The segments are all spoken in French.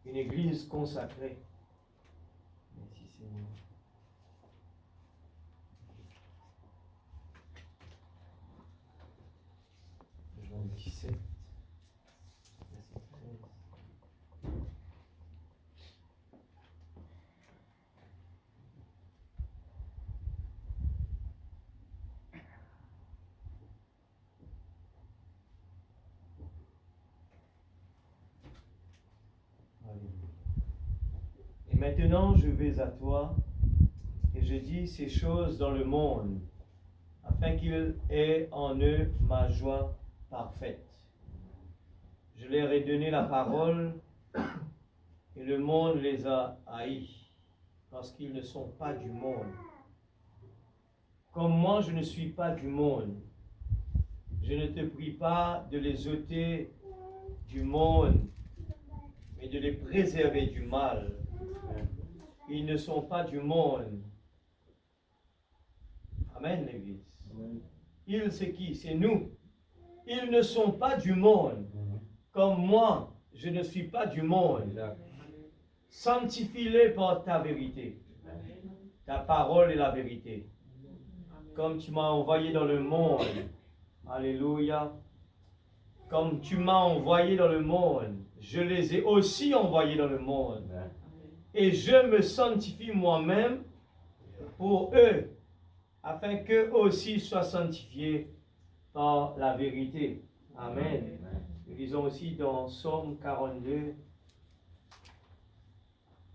une église consacrée. Merci Seigneur. Jean 17, verset 13. Et maintenant je vais à toi, et je dis ces choses dans le monde, afin qu'il ait en eux ma joie parfaite. Je leur ai donné la parole, et le monde les a haïs, parce qu'ils ne sont pas du monde. Comme moi je ne suis pas du monde, je ne te prie pas de les ôter du monde, mais de les préserver du mal. Ils ne sont pas du monde. Amen, l'Église. Ils, c'est qui? C'est nous. Ils ne sont pas du monde. Comme moi, je ne suis pas du monde. Sanctifie-les par ta vérité. Ta parole est la vérité. Comme tu m'as envoyé dans le monde. Alléluia. Comme tu m'as envoyé dans le monde, je les ai aussi envoyés dans le monde. Et je me sanctifie moi-même pour eux, afin qu'eux aussi soient sanctifiés par la vérité. Amen. Nous lisons aussi dans Psaume 42,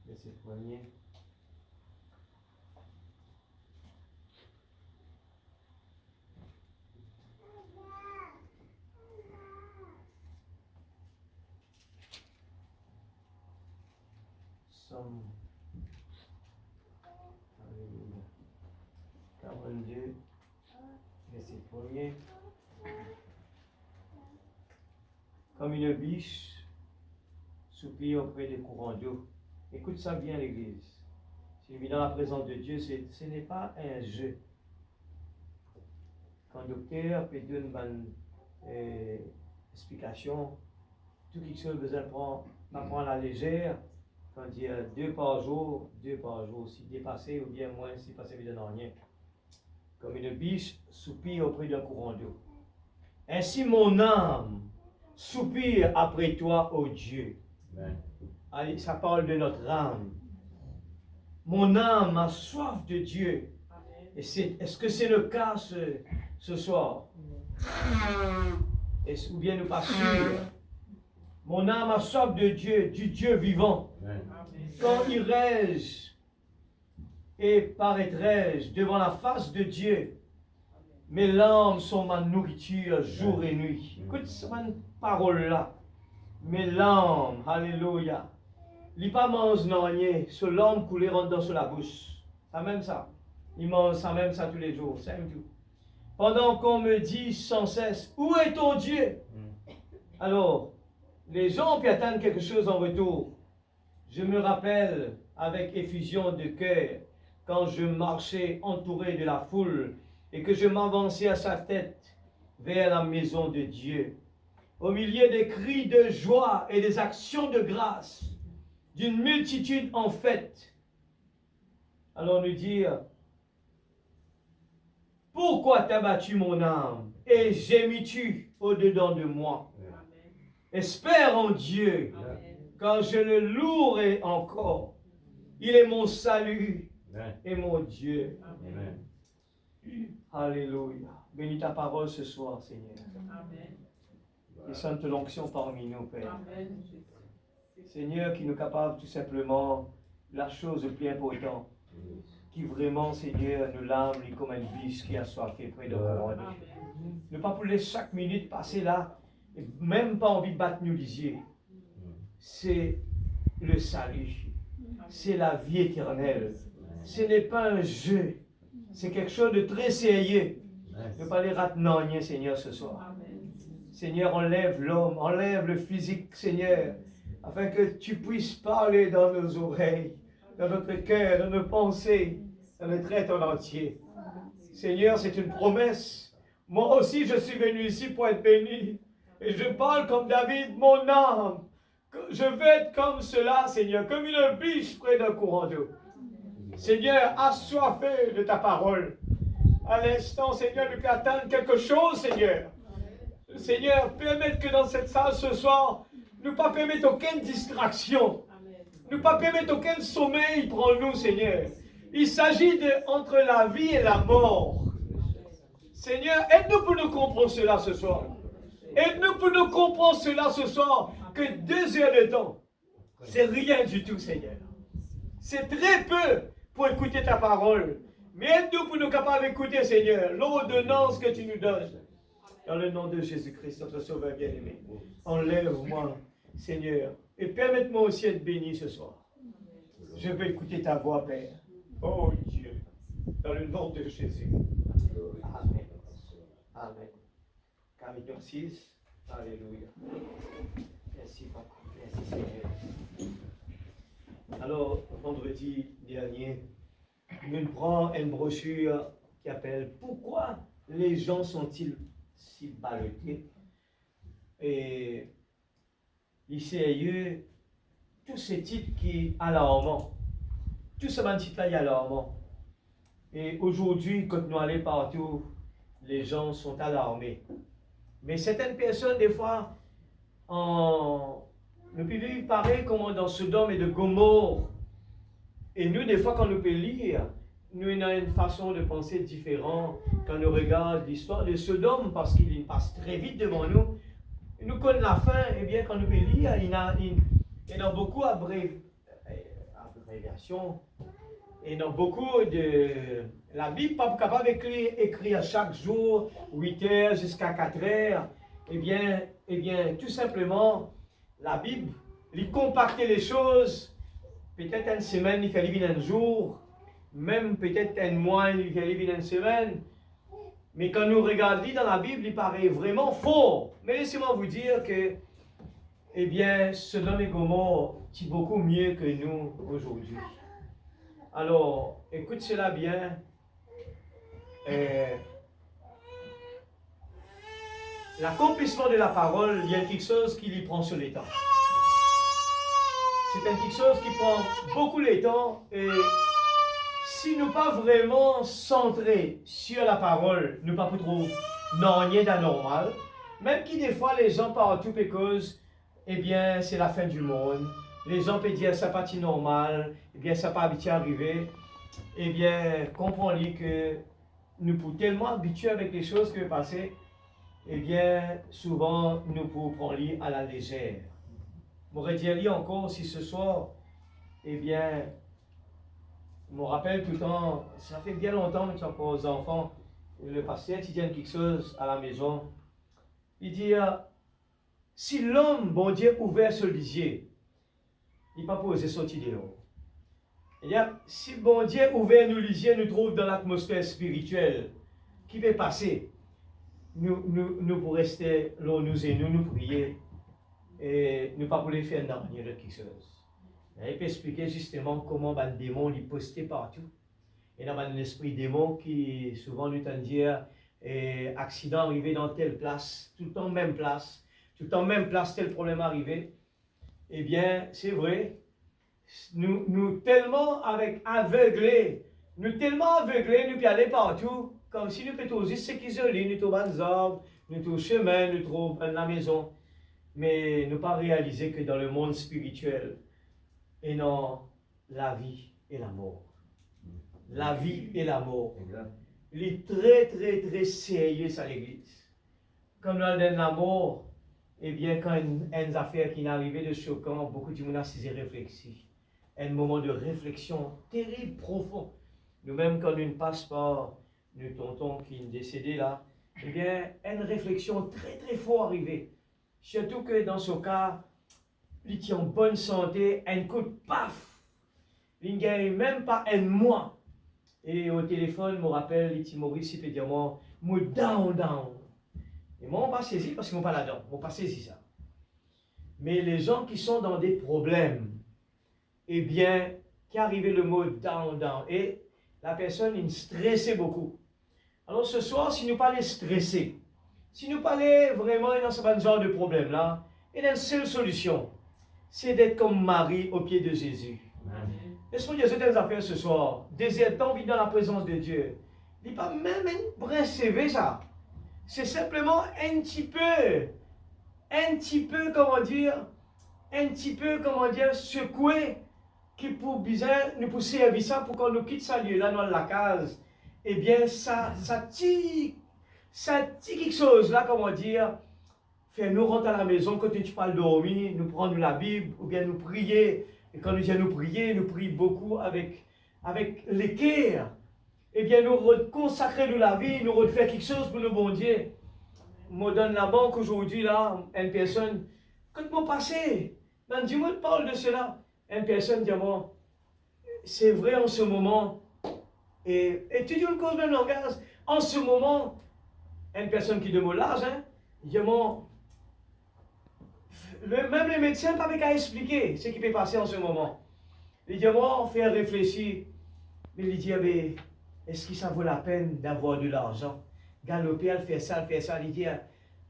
verset 1er. Psaume 42, verset 1er. Comme une biche soupire auprès des courants d'eau. Écoute ça bien, l'Église. Si on est dans la présence de Dieu, ce n'est pas un jeu. Quand le docteur peut donner une bonne explication, tout quelque chose besoin de prendre à la légère, quand il y a 2 par jour, si dépassé ou bien moins, si passé de rien. Comme une biche soupire auprès d'un courant d'eau. Ainsi mon âme soupire après toi, ô Dieu. Allez, ça parle de notre âme. Mon âme a soif de Dieu. Et est-ce que c'est le cas ce soir? Ou bien nous pas sûrs? Mon âme a soif de Dieu, du Dieu vivant. Quand irai-je et paraîtrai-je devant la face de Dieu? Mes larmes sont ma nourriture jour et nuit. Écoute cette parole-là. Mes larmes, alléluia. Il pas mange non rien, ce larme coulée rentre dans la bouche. Ça même ça. Il mange ça même ça tous les jours. C'est tout. Pendant qu'on me dit sans cesse, où est ton Dieu? Alors, les gens qui attendent quelque chose en retour. Je me rappelle avec effusion de cœur quand je marchais entouré de la foule et que je m'avançais à sa tête vers la maison de Dieu. Au milieu des cris de joie et des actions de grâce d'une multitude en fête. Alors nous dire, pourquoi t'as battu mon âme et gémis-tu au-dedans de moi? Amen. Espère en Dieu, car je le louerai encore. Il est mon salut et mon Dieu. Amen. Alléluia. Bénis ta parole ce soir, Seigneur. Amen. Et sente l'onction parmi nous, Père. Amen. Seigneur, qui nous capable tout simplement la chose plus importante, qui vraiment, Seigneur, nous l'âme comme une biche qui a soifé près de nous. Ne pas pour laisser chaque minute passer là, et même pas envie de battre nous lisier. C'est le salut, c'est la vie éternelle. Ce n'est pas un jeu, c'est quelque chose de très sérieux. Ne pas les rater non rien, Seigneur, ce soir. Seigneur, enlève l'homme, enlève le physique, Seigneur, afin que tu puisses parler dans nos oreilles, dans notre cœur, dans nos pensées, dans notre être en entier. Seigneur, c'est une promesse. Moi aussi, je suis venu ici pour être béni. Et je parle comme David, mon âme, Je veux être comme cela, Seigneur, comme une biche près d'un courant d'eau. Seigneur, assoiffé de ta parole. À l'instant, Seigneur, nous pouvons attendre quelque chose, Seigneur. Seigneur, permette que dans cette salle ce soir, nous pas permettre aucune distraction. Nous pas permettre aucun sommeil pour nous, Seigneur. Il s'agit de entre la vie et la mort. Seigneur, aide-nous pour nous comprendre cela ce soir. Aide-nous pour nous comprendre cela ce soir. Que 2 heures de temps, c'est rien du tout, Seigneur. C'est très peu pour écouter ta parole. Mais aide-nous pour nous capables d'écouter, Seigneur, l'ordonnance que tu nous donnes. Dans le nom de Jésus-Christ, notre Sauveur bien-aimé. Enlève-moi, Seigneur. Et permette-moi aussi d'être béni ce soir. Je veux écouter ta voix, Père. Oh Dieu. Dans le nom de Jésus. Amen. Amen. Camille 6. Alléluia. Merci, Papa. Merci, Seigneur. Alors, vendredi dernier, nous prenons une brochure qui appelle « Pourquoi les gens sont-ils si ballottés ?» Et ici, il y a eu tous ces titres qui sont alarmants. Tous ces titres-là sont alarmants. Et aujourd'hui, quand nous allons partout, les gens sont alarmés. Mais certaines personnes, des fois, nous pouvons vivre pareil comme dans Sodome et de Gomorrhe. Et nous, des fois, quand nous pouvons lire, nous avons une façon de penser différente quand nous regardons l'histoire de Sodome, parce qu'il passe très vite devant nous. Et nous connaissons la fin, et bien quand nous pouvons lire, il y a beaucoup d'abréviations. Il y a beaucoup de... La Bible n'est pas capable d'écrire chaque jour, 8 heures jusqu'à 4 heures. Eh bien, tout simplement, la Bible, il compacte les choses. Peut-être une semaine, il fait vivre un jour. Même peut-être un mois, il fait vivre une semaine. Mais quand nous regardons dans la Bible, il paraît vraiment fort. Mais laissez-moi vous dire que, eh bien, Sodome et Gomorrhe, c'est beaucoup mieux que nous aujourd'hui. Alors, écoute cela bien. L'accomplissement de la parole, il y a quelque chose qui lui prend sur les temps. C'est quelque chose qui prend beaucoup de temps. Et si nous pas vraiment centrés sur la parole, nous pas trouver rien d'anormal. Même qui des fois les gens partout parce eh bien c'est la fin du monde. Les gens peuvent dire ça pas normal, eh bien ça pas habitué à arriver. Eh bien comprenez que nous pouvons tellement habituer avec les choses que passer. Eh bien souvent nous pouvons prendre à la légère. Je m'aurais dit encore si ce soir, eh bien je me rappelle tout le temps, ça fait bien longtemps que je suis encore aux enfants, le pasteur il dit quelque chose à la maison. Il dit, si l'homme, bon Dieu, ouvert ce lisier, il n'a pas posé sortir dehors. C'est-à-dire, si bon Dieu ouvert nos lisiers, nous trouve dans l'atmosphère spirituelle, qui va passer, nous pour rester là, nous prier, et nous pas pour les faire dans quelque chose. Il peut expliquer justement comment les démons les postés partout. Et dans un esprit démon qui souvent nous tend dire accident arrivé dans telle place, tout le temps même place, tel problème arrivé. Eh bien, c'est vrai, nous tellement aveuglés, nous puis aller partout, comme si nous étions juste isolés, nous trouvons des arbres, nous trouvons chemin, nous trouvons la maison. Mais nous pas réaliser que dans le monde spirituel, et non la vie et la mort. La vie et la mort. Il est très, très, très sérieux à l'église. Comme dans la mort, eh bien, quand une affaire qui est arrivée de choquant, beaucoup de monde a s'est réfléchi. Un moment de réflexion terrible, profond. Nous-mêmes, quand nous passe par nos tontons qui est décédé là, eh bien, une réflexion très, très forte arrivée. Surtout que dans ce cas, il est en bonne santé, un coup de paf! Il n'y a même pas un mois. Et au téléphone, me rappelle, il dit Maurice, il peut dire moi, down. Et moi, on pas saisi parce qu'ils n'ont pas là-dedans. On pas saisi ça. Mais les gens qui sont dans des problèmes, eh bien, qui arrivait le mot down. Et la personne, il stressait beaucoup. Alors ce soir, si nous parlons stressé, si nous parlons vraiment dans ce genre de problème-là, il y a une seule solution. c'est d'être comme Marie au pied de Jésus. Laisse-moi dire certaines affaires ce soir. Désire tant vivre dans la présence de Dieu. Il n'est pas même un brin CV, ça. C'est simplement un petit peu, comment dire, secouer qui pour bien nous pousser à vivre ça pour qu'on nous quitte ça lieu là dans la case. Eh bien, ça dit quelque chose là, comment dire, faire nous rentrer à la maison quand tu parles dormir, nous prendre la Bible ou bien nous prier. Et quand nous disons nous prier, nous prions beaucoup avec l'équerre. Eh bien, nous consacrer nous la vie, nous refaire quelque chose pour le bon Dieu. Je donne la banque aujourd'hui, là, une personne, quand mon passé, dans du monde parle de cela, une personne dit, bon, c'est vrai en ce moment, et tu dis une cause même langage, en ce moment, une personne qui demande l'âge, dit, bon, même les médecins n'ont pas qu'à expliquer ce qui peut passer en ce moment. Il dit, bon, on fait réfléchir, mais il dit, est-ce que ça vaut la peine d'avoir de l'argent? Galoper, elle fait ça, il dit,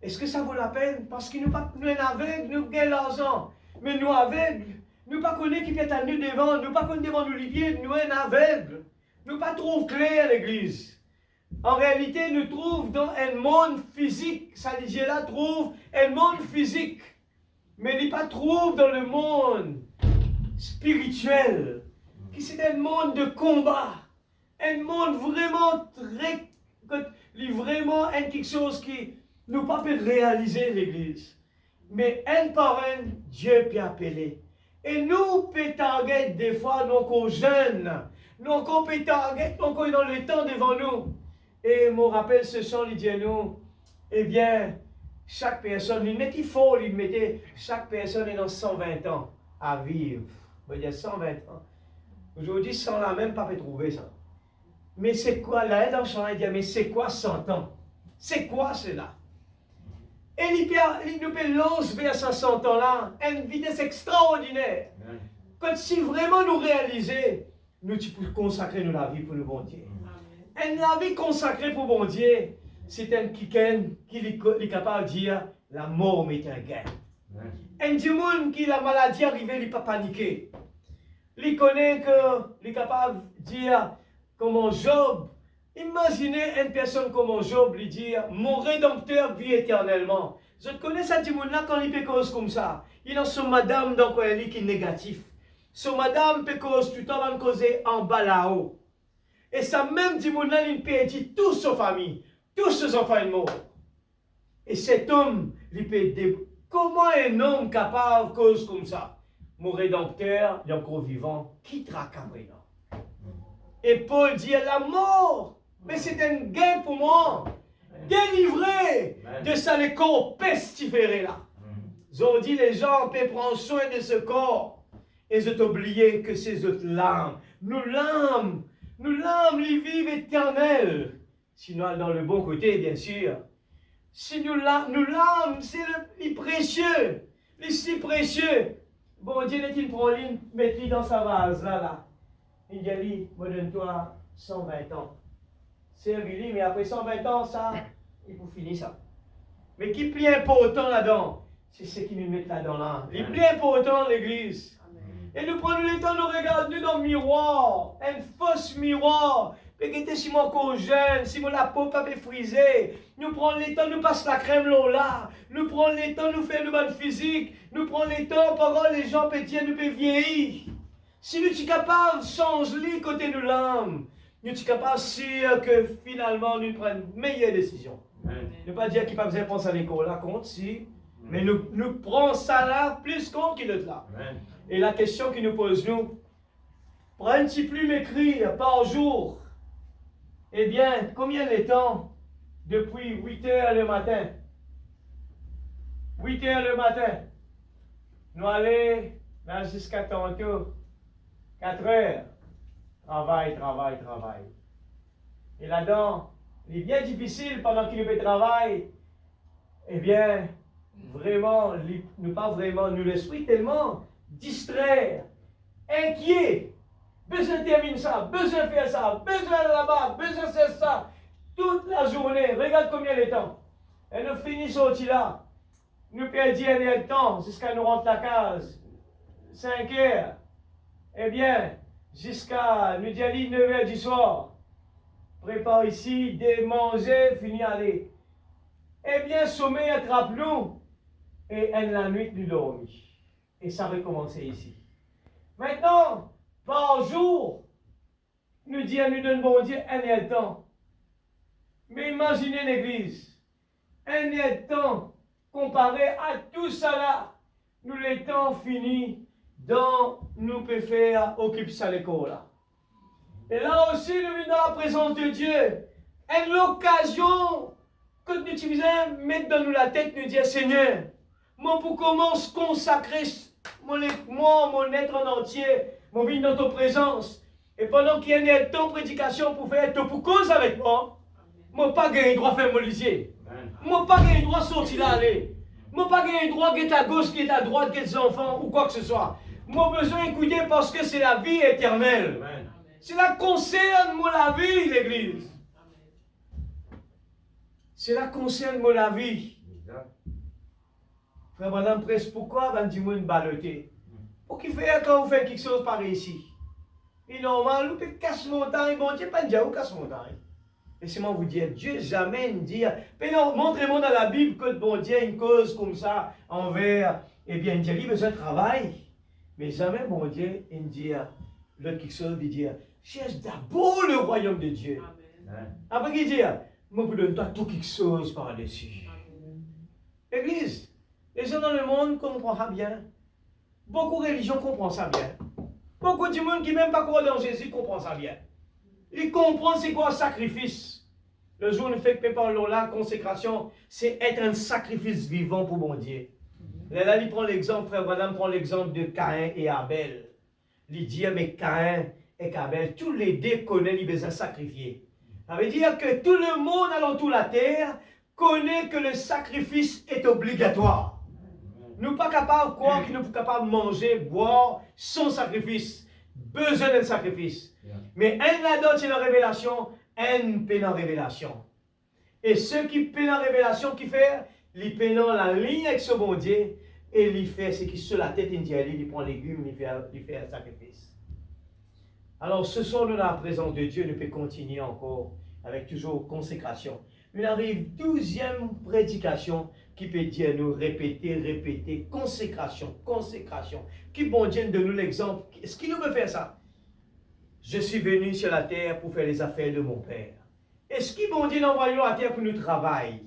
est-ce que ça vaut la peine? Parce que nous sommes aveugles, nous gagnons l'argent. Mais nous aveugles, nous ne connaissons pas qui peut être nous devant, nous ne pas devant nous livier, nous sommes aveugles. Nous ne pas trop clairs à l'église. En réalité, nous trouvons dans un monde physique, ça dit là, trouve un monde physique. Mais il ne pas trouve dans le monde spirituel, qui c'est un monde de combat. Un monde vraiment vraiment quelque chose qui nous pas peut réaliser l'église. Mais un par un, Dieu peut appeler. Et nous peut target des fois nos jeunes, nous peut target dans le temps devant nous. Et mon rappel ce sont les dieux nous, eh bien, chaque personne, il faut lui mettre, chaque personne est dans 120 ans à vivre. Il y a 120 ans. Aujourd'hui, 100 là même pas peut trouver ça. Mais c'est quoi là? Dans le champ, il dit, mais c'est quoi 100 ans? C'est quoi cela? Et il nous peut lancer vers 100 ans là, à une vitesse extraordinaire. Quand si vraiment nous réaliser, nous pouvons consacrer la vie pour le bon Dieu. Et la vie consacrée pour le bon Dieu, c'est un qui est capable de dire, la mort m'est un gain. Un du monde qui la maladie arrivée, il ne pas paniquer. Il connaît qu'il est capable de dire, comme Job, imaginez une personne comme Job lui dire, mon rédempteur vit éternellement. Je connais ça du monde-là quand il peut cause comme ça. Il a son madame dans quoi il est négatif. Son madame peut cause tout le temps causer en bas là-haut. Et ça même du monde-là, il perdit toute sa famille, tous ses enfants sont morts. Et cet homme, il peut dire, comment un homme capable de cause comme ça? Mon rédempteur, il est encore vivant, quittera Cabrina. Et Paul dit, la mort, mais c'est un gain pour moi. Délivré de ça le corps pestiféré là. Aujourd'hui, les gens peuvent prendre soin de ce corps. Et je t'oublier que c'est autres l'âme. Nous l'âme, les vivent éternels. Sinon, dans le bon côté, bien sûr. Si nous l'âme, c'est le précieux. Les si précieux. Bon Dieu, n'est-il prend l'île, mets-le dans sa vase, là. Il dit, moi donne-toi 120 ans. C'est lui, mais après 120 ans, ça, il faut finir ça. Mais qui est plus important là-dedans? C'est ce qui nous met là-dedans là. Il est plus important l'église. Et nous prenons le temps de nous regarder dans le miroir, un fausse miroir. Peut-être si mon corps jeune, si mon la peau pas frisée, nous prenons le temps, nous passons la crème là. Nous prenons le temps, nous faisons une bonne physique. Nous prenons le temps, pendant les gens petits, nous peuvent vieillir. Si nous sommes capables de changer les côtés de l'âme, nous sommes capables de sûr que finalement nous prenons une meilleure décision. Ne pas dire qu'il n'y a pas besoin de penser à l'école, là compte si, mais nous prenons ça là plus compte qu'il est là. Et la question qu'il nous pose, nous, prends un petit plume écrire par jour. Eh bien, combien de temps depuis 8 heures le matin? 8 heures le matin. Nous allons jusqu'à tantôt. 4 heures. Travail. Et là-dedans, il est bien difficile pendant qu'il fait travail. Eh bien, vraiment, nous l'esprit tellement distraire, inquiet. Besoin de terminer ça, besoin de faire ça, besoin de là-bas, besoin de faire ça. Toute la journée, regarde combien de temps. Et nous finissons là. Nous perdons un temps jusqu'à nous rentrer à la case. 5 heures, eh bien, jusqu'à, nous dit, 9 heures du soir, prépare ici, démanger, fini aller. Eh bien, sommeil attrape-nous, et en la nuit, nous dormons. Et ça recommence ici. Maintenant, par jour, nous dit, nous donne bon Dieu, un temps. Mais imaginez l'église, un temps comparé à tout ça là, nous les temps finis, dont nous pouvons faire occuper ça l'école là. Et là aussi, nous venons dans la présence de Dieu. Et l'occasion que nous utilisons, mettre dans nous la tête, nous dire, Seigneur, moi pour commencer consacrer mon être en entier, mon vie dans ta présence. Et pendant qu'il y a ton prédication pour faire tout pour cause avec moi, moi pas gagné droit faire mon lycée. Moi pas gagné droit sortir là aller. Moi pas gagné droit qui est à gauche, qui est à droite, qui est des enfants ou quoi que ce soit. Moi besoin d'écouter parce que c'est la vie éternelle. Cela concerne moi la vie, l'église. Cela concerne moi la vie. Frère Madame Presse, pourquoi ben dis-moi une balloté? Pour qu'il fait quand vous faites quelque chose par ici. Et normal, vous pouvez casser montagne, bon Dieu, pas dire vous casse montagne. Laissez-moi vous dire, Dieu jamais dire, mais non, montrez-moi dans la Bible que bon Dieu a une cause comme ça envers, eh bien, Dieu a besoin de travail. Mais jamais bon Dieu il dit, l'autre quelque chose, il dit, cherche d'abord le royaume de Dieu. Amen. Après qu'il dit, moi vous donne toi tout quelque chose par-dessus. Église, les gens dans le monde comprennent ça bien. Beaucoup de religions comprennent ça bien. Beaucoup de monde qui même pas croient dans Jésus comprennent ça bien. Ils comprennent c'est quoi un sacrifice. Le jour où nous fait que parlons là, consécration, c'est être un sacrifice vivant pour mon Dieu. Là, il prend l'exemple, frère Madame prend l'exemple de Caïn et Abel. Il dit, mais Caïn et Abel, tous les deux connaissent les besoins sacrifiés. Ça veut dire que tout le monde alentour de la terre connaît que le sacrifice est obligatoire. Nous ne sommes pas capables de croire que nous sommes capables de manger, boire sans sacrifice. Besoin d'un sacrifice. Mais un là-dedans, c'est la révélation, un paie la révélation. Et ceux qui paient la révélation, qui fait, ils paient la ligne avec ce bon Dieu, et ils fait ce qui sur la tête, il prend légumes, il fait un sacrifice. Alors, ce soir, nous, dans la présence de Dieu, nous pouvons continuer encore avec toujours consécration. Il arrive 12e prédication qui peut dire nous répéter, consécration. Qui bon Dieu de nous l'exemple. Est-ce qu'il nous peut faire ça? Je suis venu sur la terre pour faire les affaires de mon Père. Est-ce qu'il bon Dieu d'envoyer sur la terre pour nous travailler?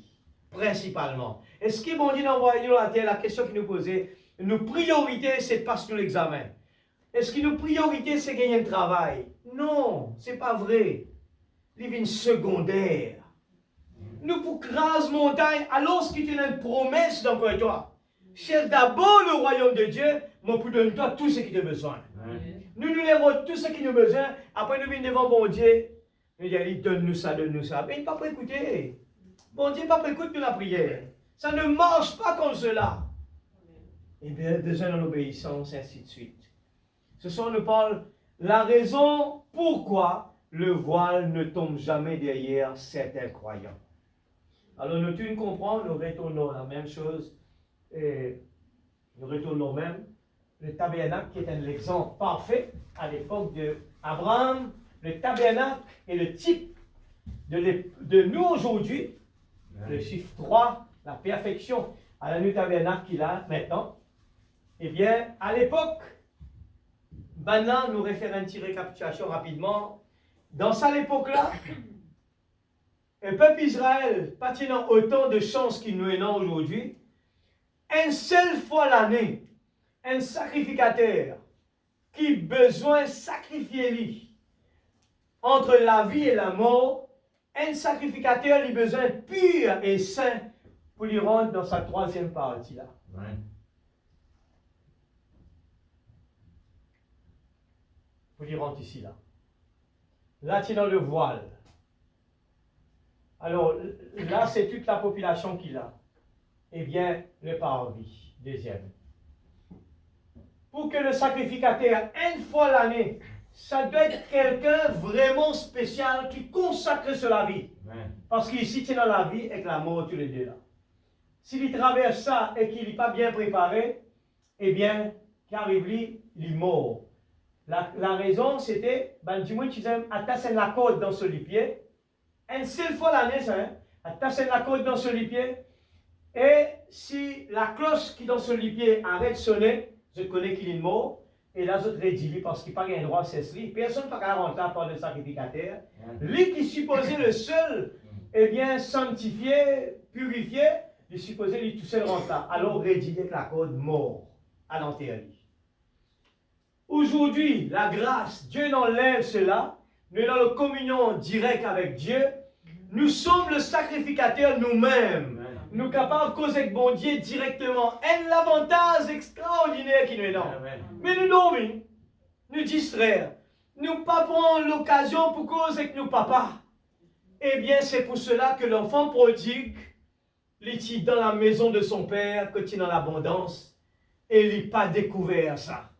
Principalement. Est-ce qu'il bon Dieu d'envoyer sur la terre, la question qu'il nous posait, nos priorités, c'est parce que nous l'examen. Est-ce que nos priorités, c'est gagner un travail? Non, c'est pas vrai. Il y a une secondaire. Nous pour craser montagne, alors ce qui est une promesse dans toi. Cherche d'abord le royaume de Dieu, mais pour donner toi tout ce qui te besoin. Nous lèverons tout ce qui nous besoin, après nous venons devant bon Dieu. Nous disons, donne-nous ça. Mais il n'est pas prêt à écouter. Bon Dieu n'est pas prêt à écouter la prière. Ça ne marche pas comme cela. Et bien, besoin de l'obéissance, ainsi de suite. Ce soir, nous parle la raison pourquoi le voile ne tombe jamais derrière certains croyants. Alors, nous tous comprends, nous retournons la même chose. Et nous retournons même le tabernacle qui est un exemple parfait à l'époque d'Abraham. Le tabernacle est le type de nous aujourd'hui. Le chiffre 3, la perfection à la nuit tabernacle qu'il a maintenant. Eh bien, à l'époque, maintenant, nous référons une petite récapitulation rapidement. Dans cette époque-là, le peuple Israël, pas tenant autant de chances qu'il nous en a aujourd'hui, une seule fois l'année, un sacrificateur qui a besoin de sacrifier lui entre la vie et la mort, un sacrificateur a besoin pur et saint pour lui rendre dans sa troisième partie là. Ouais. Pour lui rendre ici là. Là, tu es dans le voile. Alors, là, c'est toute la population qui l'a. Eh bien, le parvis, deuxième. Pour que le sacrificateur, une fois l'année, ça doit être quelqu'un vraiment spécial qui consacre sur la vie. Amen. Parce qu'ici, tu es dans la vie avec la mort tous les deux là. S'il traverse ça et qu'il n'est pas bien préparé, eh bien, car il est mort. La raison, c'était, ben, dis-moi, tu aimes attacher la corde dans ce pied. Une seule fois l'année, ça, hein? Attacher la corde dans ce pied. Et si la cloche qui dans ce pied arrête de sonner, je connais qu'il est mort. Et là, je rédis parce qu'il n'a pas un droit à cesser. Personne ne peut pas rentrer à part le sacrificateur. Lui qui supposait le seul, eh bien, sanctifié, purifié, il supposait lui tout seul rentrer. Alors, rédiger avec la corde mort à l'enterrer. Aujourd'hui, la grâce, Dieu enlève cela. Nous sommes dans la communion directe avec Dieu. Nous sommes le sacrificateur nous-mêmes. Nous sommes capables de causer avec bon Dieu directement. Et l'avantage extraordinaire qui nous est là. Mais nous dormons, nous distraire. Nous pas prendre l'occasion pour causer avec nos papas. Eh bien, c'est pour cela que l'enfant prodigue, il est dans la maison de son père, quand il est dans l'abondance, et il n'a pas découvert ça.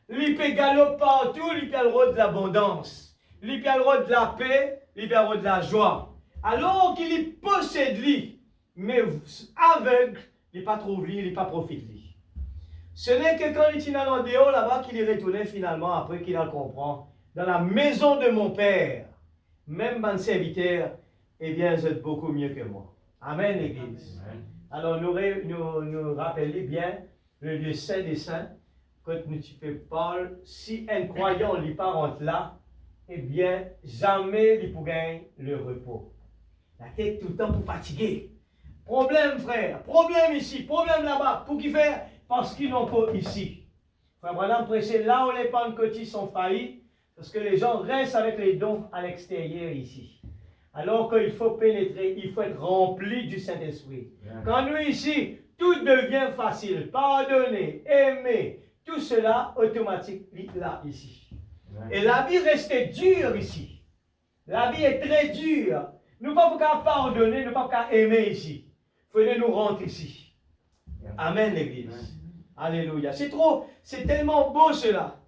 Il peut galoper partout, il peut le droit de l'abondance, il peut le droit de la paix, il peut le droit de la joie. Alors qu'il possède lui, mais aveugle, il n'est pas trouvé, il n'est pas profite lui. Ce n'est que quand il est dans le dehors là-bas qu'il est retourné finalement, après qu'il en comprend. Dans la maison de mon père, même mon serviteur, eh bien, vous êtes beaucoup mieux que moi. Amen, l'Église. Alors, nous rappelons bien le lieu saint des saints. Quand nous parlons, si un croyant n'est pas rentre là, eh bien, jamais il pourra gagner le repos. La tête tout le temps pour fatiguer. Problème, frère. Problème ici. Problème là-bas. Pour qui faire? Parce qu'ils n'ont pas ici. Frère Branham prêchait là où les pentecôtistes sont faillis, parce que les gens restent avec les dons à l'extérieur ici. Alors qu'il faut pénétrer, il faut être rempli du Saint-Esprit. Quand nous ici, tout devient facile. Pardonner, aimer, tout cela automatique là, ici. Et la vie restait dure ici. La vie est très dure. Nous ne pouvons pas pardonner, nous ne pouvons pas aimer ici. Il faut nous rentrer ici. Amen, l'Église. Alléluia. C'est trop, c'est tellement beau cela.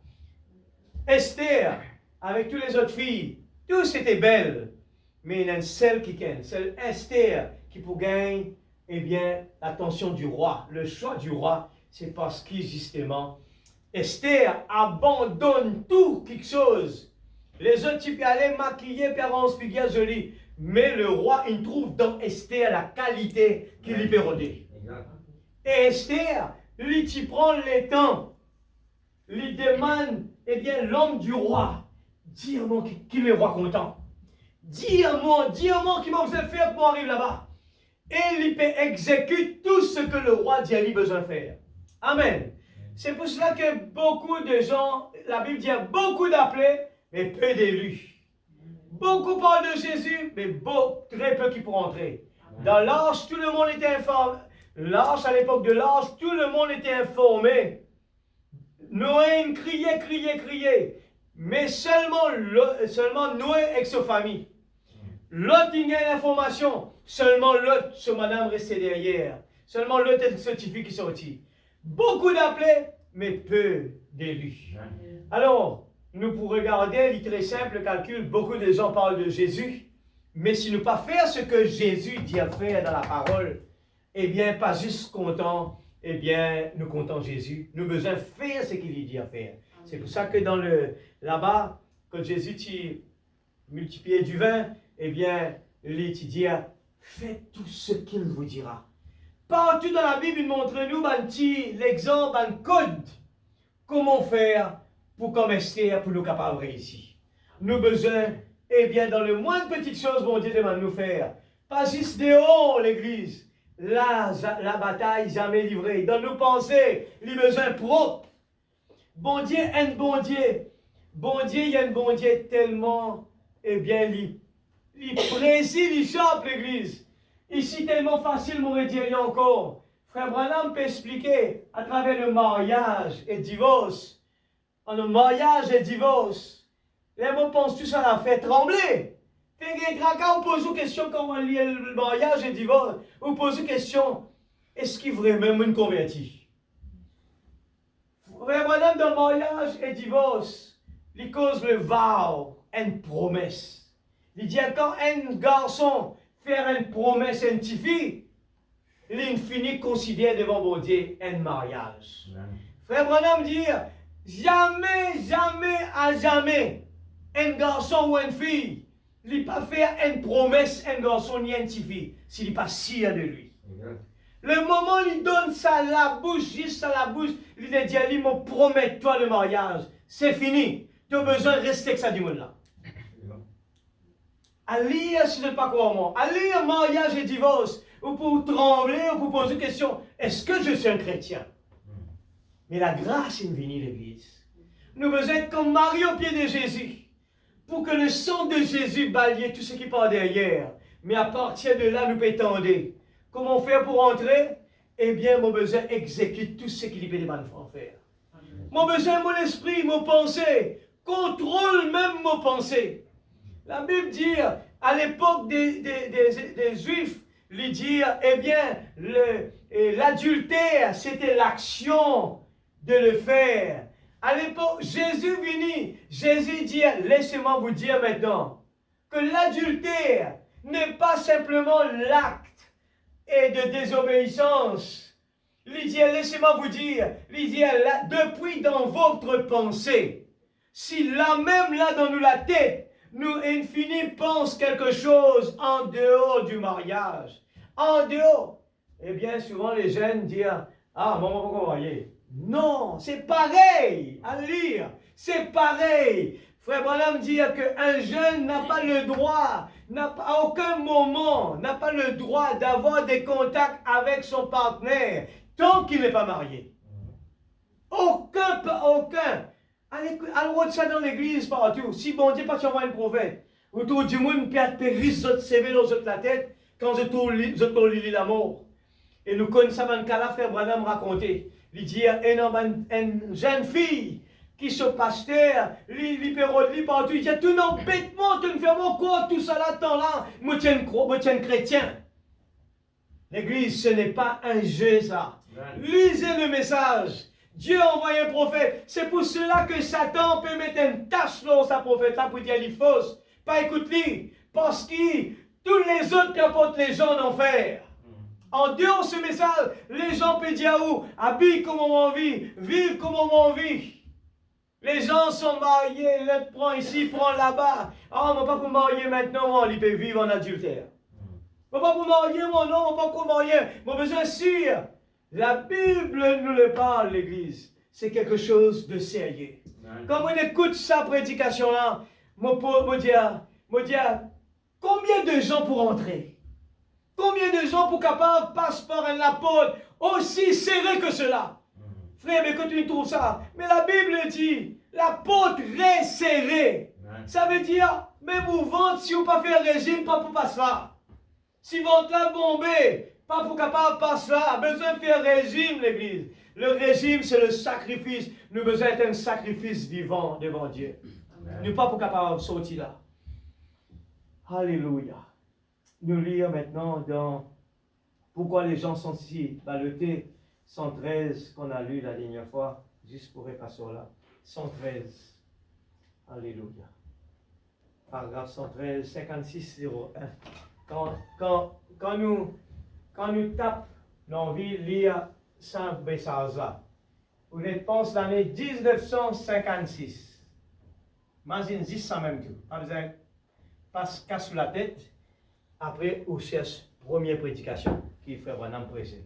Esther, avec toutes les autres filles, tous étaient belles. Mais il y en a une seule qui gagne. C'est Esther qui pour gagner, eh bien, l'attention du roi. Le choix du roi, c'est parce que justement, Esther abandonne tout quelque chose. Les autres, tu peux aller maquiller, parents, figure jolie. Mais le roi, il trouve dans Esther la qualité qu'il lui peut redire. Et Esther, lui, tu prends le temps, lui demande, eh bien, l'homme du roi, dis-moi qui est roi content. Dis-moi qui m'a besoin de faire pour arriver là-bas. Et il peut exécuter tout ce que le roi dit à lui besoin de faire. Amen. C'est pour cela que beaucoup de gens, la Bible dit, beaucoup d'appelés, mais peu d'élus. Beaucoup parlent de Jésus, mais très peu qui pourront entrer. Dans l'arche, tout le monde était informé. L'arche, à l'époque de l'arche, tout le monde était informé. Noé criait. Mais seulement Noé avec sa famille. L'autre, il y a l'information. Seulement l'autre, ce madame restait derrière. Seulement l'autre est certifié qui est sorti. Beaucoup d'appelés, mais peu d'élus. Alors, nous pour regarder, il est très simple le calcul. Beaucoup de gens parlent de Jésus. Mais si nous ne pas faire ce que Jésus dit à faire dans la parole, eh bien, pas juste content, eh bien, nous comptons Jésus. Nous avons besoin de faire ce qu'il dit à faire. C'est pour ça que là-bas, quand Jésus multipliait du vin, eh bien, il dit, faites tout ce qu'il vous dira. Partout dans la Bible, il montre-nous l'exemple, un code. Comment faire pour comme Esther, pour nous capables ici. Nous avons besoin, eh bien, dans le moindre petite chose, mon Dieu demande de nous faire. Pas juste dehors, l'église. Là, la bataille jamais livrée. Dans nos pensées, il y a besoin propre. Bon Dieu, un bon Dieu. Bon Dieu, il y a un bon Dieu tellement, eh bien, il précise, il chope l'église. Ici, tellement facile, m'aurait dit encore. Frère Branham peut expliquer à travers le mariage et le divorce. En le mariage et le divorce, les mots pensent tous à la fait trembler. Quand on pose une question quand on lit le mariage et le divorce, on pose une question, est-ce qu'il est vraiment une convertie? Frère Branham, dans le mariage et le divorce, il cause le vow, une promesse. Il dit quand un garçon fait une promesse à une petite fille, l'infini considère devant mon Dieu un mariage. Frère Branham dit, jamais, jamais, à jamais, un garçon ou une fille, il pas faire une promesse, un garçon ni une fille, s'il n'est pas sûr de lui. Le moment où il donne ça à la bouche, juste à la bouche, il dit, il me promet toi le mariage, c'est fini. Tu as besoin de rester avec ça du monde là. À lire, si je ne sais pas quoi, moi. À lire mariage et divorce, ou pour trembler, ou pour poser une question, est-ce que je suis un chrétien? Mais la grâce est venue, l'Église. Nous avons besoin être comme Marie au pied de Jésus, pour que le sang de Jésus balaye tout ce qui part derrière. Mais à partir de là, nous pouvons étendre. Comment faire pour entrer? Eh bien, mon besoin exécute tout ce qu'il peut demander de faire. Mon besoin, mon esprit, mon pensée, contrôle même mon pensée. La Bible dit, à l'époque des Juifs, il dit, eh bien, l'adultère, c'était l'action de le faire. À l'époque, Jésus venu, Jésus dit, laissez-moi vous dire maintenant, que l'adultère n'est pas simplement l'acte et de désobéissance. Il dit, laissez-moi vous dire, il dit, depuis dans votre pensée, si là même là dans nous la tête, nous infini pense quelque chose en dehors du mariage, en dehors, eh bien souvent les jeunes disent, ah, maman, pourquoi marier? Non, c'est pareil, à lire, c'est pareil. Frère Branham dit qu'un jeune n'a pas le droit, à aucun moment, n'a pas le droit d'avoir des contacts avec son partenaire tant qu'il n'est pas marié. Aucun. Allez de ça dans l'église partout. Si bon Dieu pas envoie un prophète, autour du monde, puis à périr votre CV dans la tête, quand vous êtes la mort. Et nous connaissons un cas là, frère Branham raconté. Il dit, une jeune fille, qui se pasteur, li partout, il dit, tout non, bêtement, tu ne fais mon quoi, tout ça là, temps là, moi tiens chrétien. L'église, ce n'est pas un jeu, ça. Lisez le message. Dieu a envoyé un prophète. C'est pour cela que Satan peut mettre une tache dans sa prophète là pour dire qu'il est fausse. Pas écoute-lui. Parce que tous les autres qui apportent les gens en enfer. En dehors de ce message, les gens peuvent dire où habille comme on envie, vivent comme on envie. Les gens sont mariés, l'autre prend ici, prend là-bas. Ah, on ne va pas pour marier maintenant, on peut vivre en adultère. On ne va pas pour marier, mon nom, on ne va pas pour marier. Mon besoin sûr. La Bible nous le parle, l'Église. C'est quelque chose de sérieux. Quand on écoute sa prédication-là, me dire, combien de gens pour entrer? Combien de gens pour capable passer par un apôtre aussi serré que cela? Frère, mais quand tu trouves ça, mais la Bible dit, l'apôtre est serré. Ça veut dire, même vous ventre, si vous ne pas faire régime, pas pour passer là. Si votre là bombé, pas pour capable passer là, besoin de faire régime, l'Église. Le régime, c'est le sacrifice. Nous avons besoin d'un sacrifice vivant devant Dieu. Nous pas pour capable sortir là. Alléluia. Nous lire maintenant dans pourquoi les gens sont si ballottés. 113 qu'on a lu la dernière fois, juste pour repasser là. 113. Alléluia. Paragraphe 113, 5601. Quand nous tapons l'envie de lire Saint message là, vous pense l'année 1956. Imagine 10 ça même tout. Pas besoin passe casse sous la tête. Après, on cherche première prédication qui fait Branham prêcher.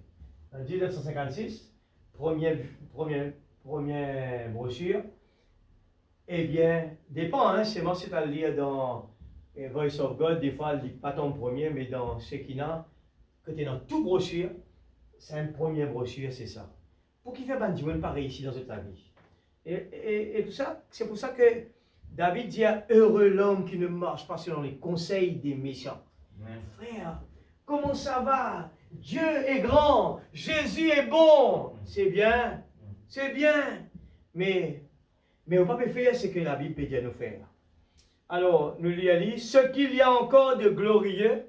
En 1956, première brochure, eh bien, dépend, hein, c'est moi c'est à lire dans Voice of God, des fois, il dit pas ton premier, mais dans Shekinah, que tu es dans toute brochure, c'est une première brochure, c'est ça. Pour qu'il fait bandit, pas réussi dans toute la vie. Et tout ça, c'est pour ça que David dit heureux l'homme qui ne marche pas selon les conseils des méchants. Frère, comment ça va? Dieu est grand, Jésus est bon. C'est bien, mais on ne peut pas faire ce que la Bible peut dire nous faire. Alors, nous lisons ce qu'il y a encore de glorieux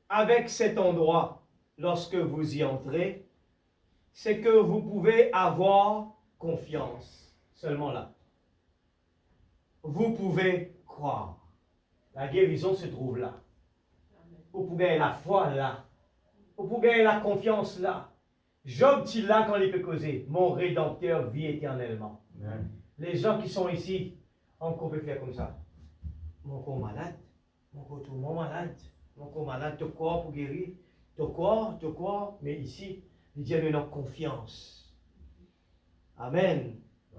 avec cet endroit lorsque vous y entrez, c'est que vous pouvez avoir confiance seulement là. Vous pouvez croire. La guérison se trouve là. Vous pouvez avoir la foi là. Vous pouvez avoir la confiance là. Job dit là quand il peut causer, mon Rédempteur vit éternellement. Amen. Les gens qui sont ici, on peut faire comme ça. Mon corps malade, mon corps tout le monde malade, mon corps malade, ton corps pour guérir, ton corps, mais ici, il dit nous avons confiance. Amen.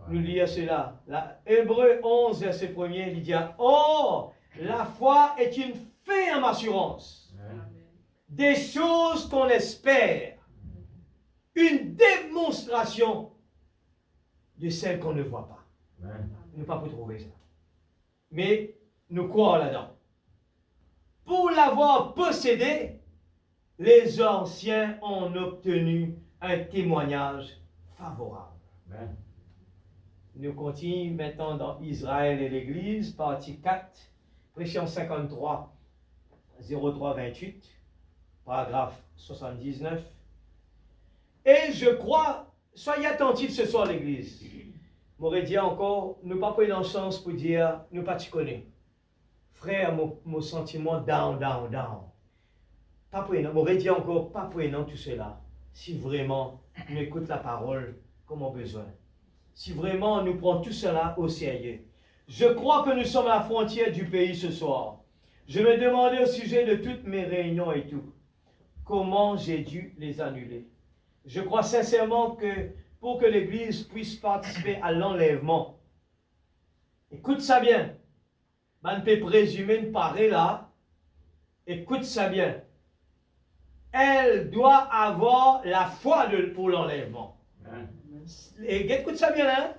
Nous lisons cela. Hébreux 11, verset 1er, il dit, oh, la foi est une ferme assurance des choses qu'on espère, une démonstration de celles qu'on ne voit pas. Amen. Nous ne pouvons pas trouver ça. Mais nous croyons là-dedans. Pour l'avoir possédé, les anciens ont obtenu un témoignage favorable. Amen. Nous continuons maintenant dans Israël et l'Église, partie 4, Précision 53, 03-28, paragraphe 79. Et je crois, soyez attentifs ce soir l'Église. M'aurait dit encore, nous pas pris dans le sens pour dire, nous pas tu connais. Frère, mon sentiment down. Pas prenant, m'aurait dit encore, pas prenant tout cela. Si vraiment nous écoutons la parole comme on a besoin. Si vraiment nous prenons tout cela au sérieux. Je crois que nous sommes à la frontière du pays ce soir. Je me demandais au sujet de toutes mes réunions et tout, comment j'ai dû les annuler. Je crois sincèrement que pour que l'Église puisse participer à l'enlèvement, écoute ça bien, on peut présumer une parée là, écoute ça bien, elle doit avoir la foi pour l'enlèvement. Et écoute ça bien, hein?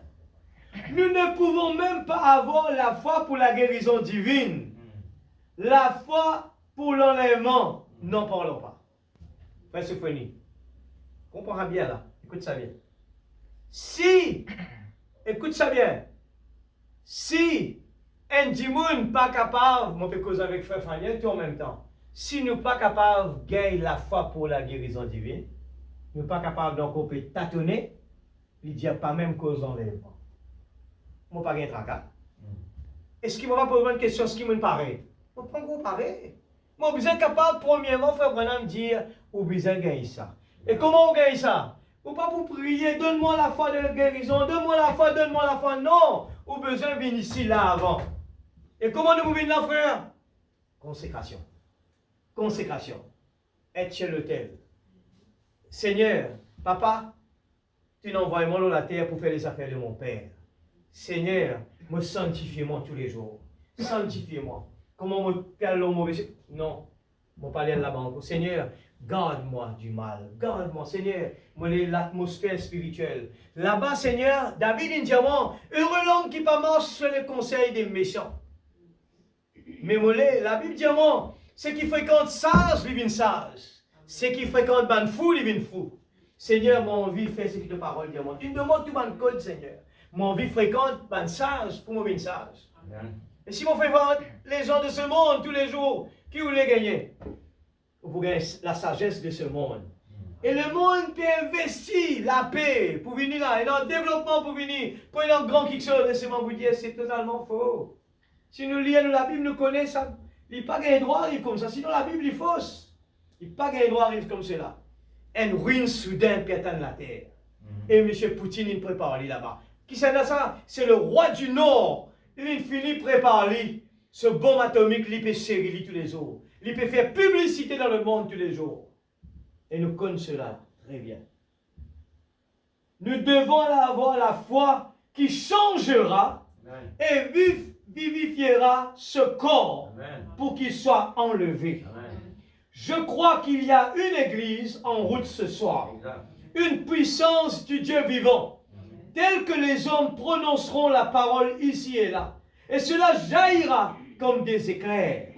Nous ne pouvons même pas avoir la foi pour la guérison divine. La foi pour l'enlèvement, n'en parlons pas. Frère Sophonie, comprends bien là, écoute ça bien. Si, écoute ça bien, si un dimoun pas capable, moi je peux causer avec Frère Faniel tout en même temps, si nous pas capables de gagner la foi pour la guérison divine, nous pas capables donc on peut tâtonner, il dit pas même cause d'enlèvement. Moi pas gagner tracas. Est-ce qu'il m'a posé une question, ce qui me paraît? Moi pas qu'on paraît. Moi besoin capable premièrement Frère Branham dire ou besoin gagner ça. Et comment on gagne ça? Ou pas pour prier, donne-moi la foi de la guérison, donne-moi la foi, non. Ou besoin venir ici, là, avant. Et comment nous venons là, frère? Consécration. Être chez l'autel. Seigneur, papa, tu n'envoies moi dans la terre pour faire les affaires de mon Père. Seigneur, me sanctifie-moi tous les jours. Sanctifie-moi. Comment me faire le mauvais? Non. Mon palais là-bas encore. Seigneur, garde-moi du mal. Garde-moi, Seigneur. Moi, l'atmosphère spirituelle. Là-bas, Seigneur, David dit diamant. Heureux l'homme qui pas marche sur les conseils des méchants. Mais moi, la Bible dit diamant. Ceux qui fréquentent sage, ils viennent sage. Ceux qui fréquentent ban fou, ils viennent fou. Seigneur, mon envie fait ce qui te parole diamant. Tu me demandes tout ban code, Seigneur. Mon envie fréquente ban sage pour moi venir sage. Amen. Et si on fait voir les gens de ce monde tous les jours, qui voulait gagner? Vous gagnez la sagesse de ce monde. Et le monde peut investir la paix pour venir là, et dans le développement pour venir, pour un grand quelque chose, laissez-moi vous dire, c'est totalement faux. Si nous lisons la Bible, nous connaissons ça. Il n'y a pas de droit arrive comme ça, sinon la Bible est fausse. Il n'y a pas de droit arrive comme cela. Une ruine soudaine peut atteindre la terre. Et M. Poutine, il prépare lui là-bas. Qui c'est ça? C'est le roi du Nord. Il finit prépare lui. Ce bombe atomique, il peut chérir tous les jours. Il peut faire publicité dans le monde tous les jours. Et nous connaissons cela très bien. Nous devons avoir la foi qui changera Amen. Et vivifiera ce corps Amen. Pour qu'il soit enlevé. Amen. Je crois qu'il y a une église en route ce soir. Une puissance du Dieu vivant. Amen. Telle que les hommes prononceront la parole ici et là. Et cela jaillira comme des éclairs.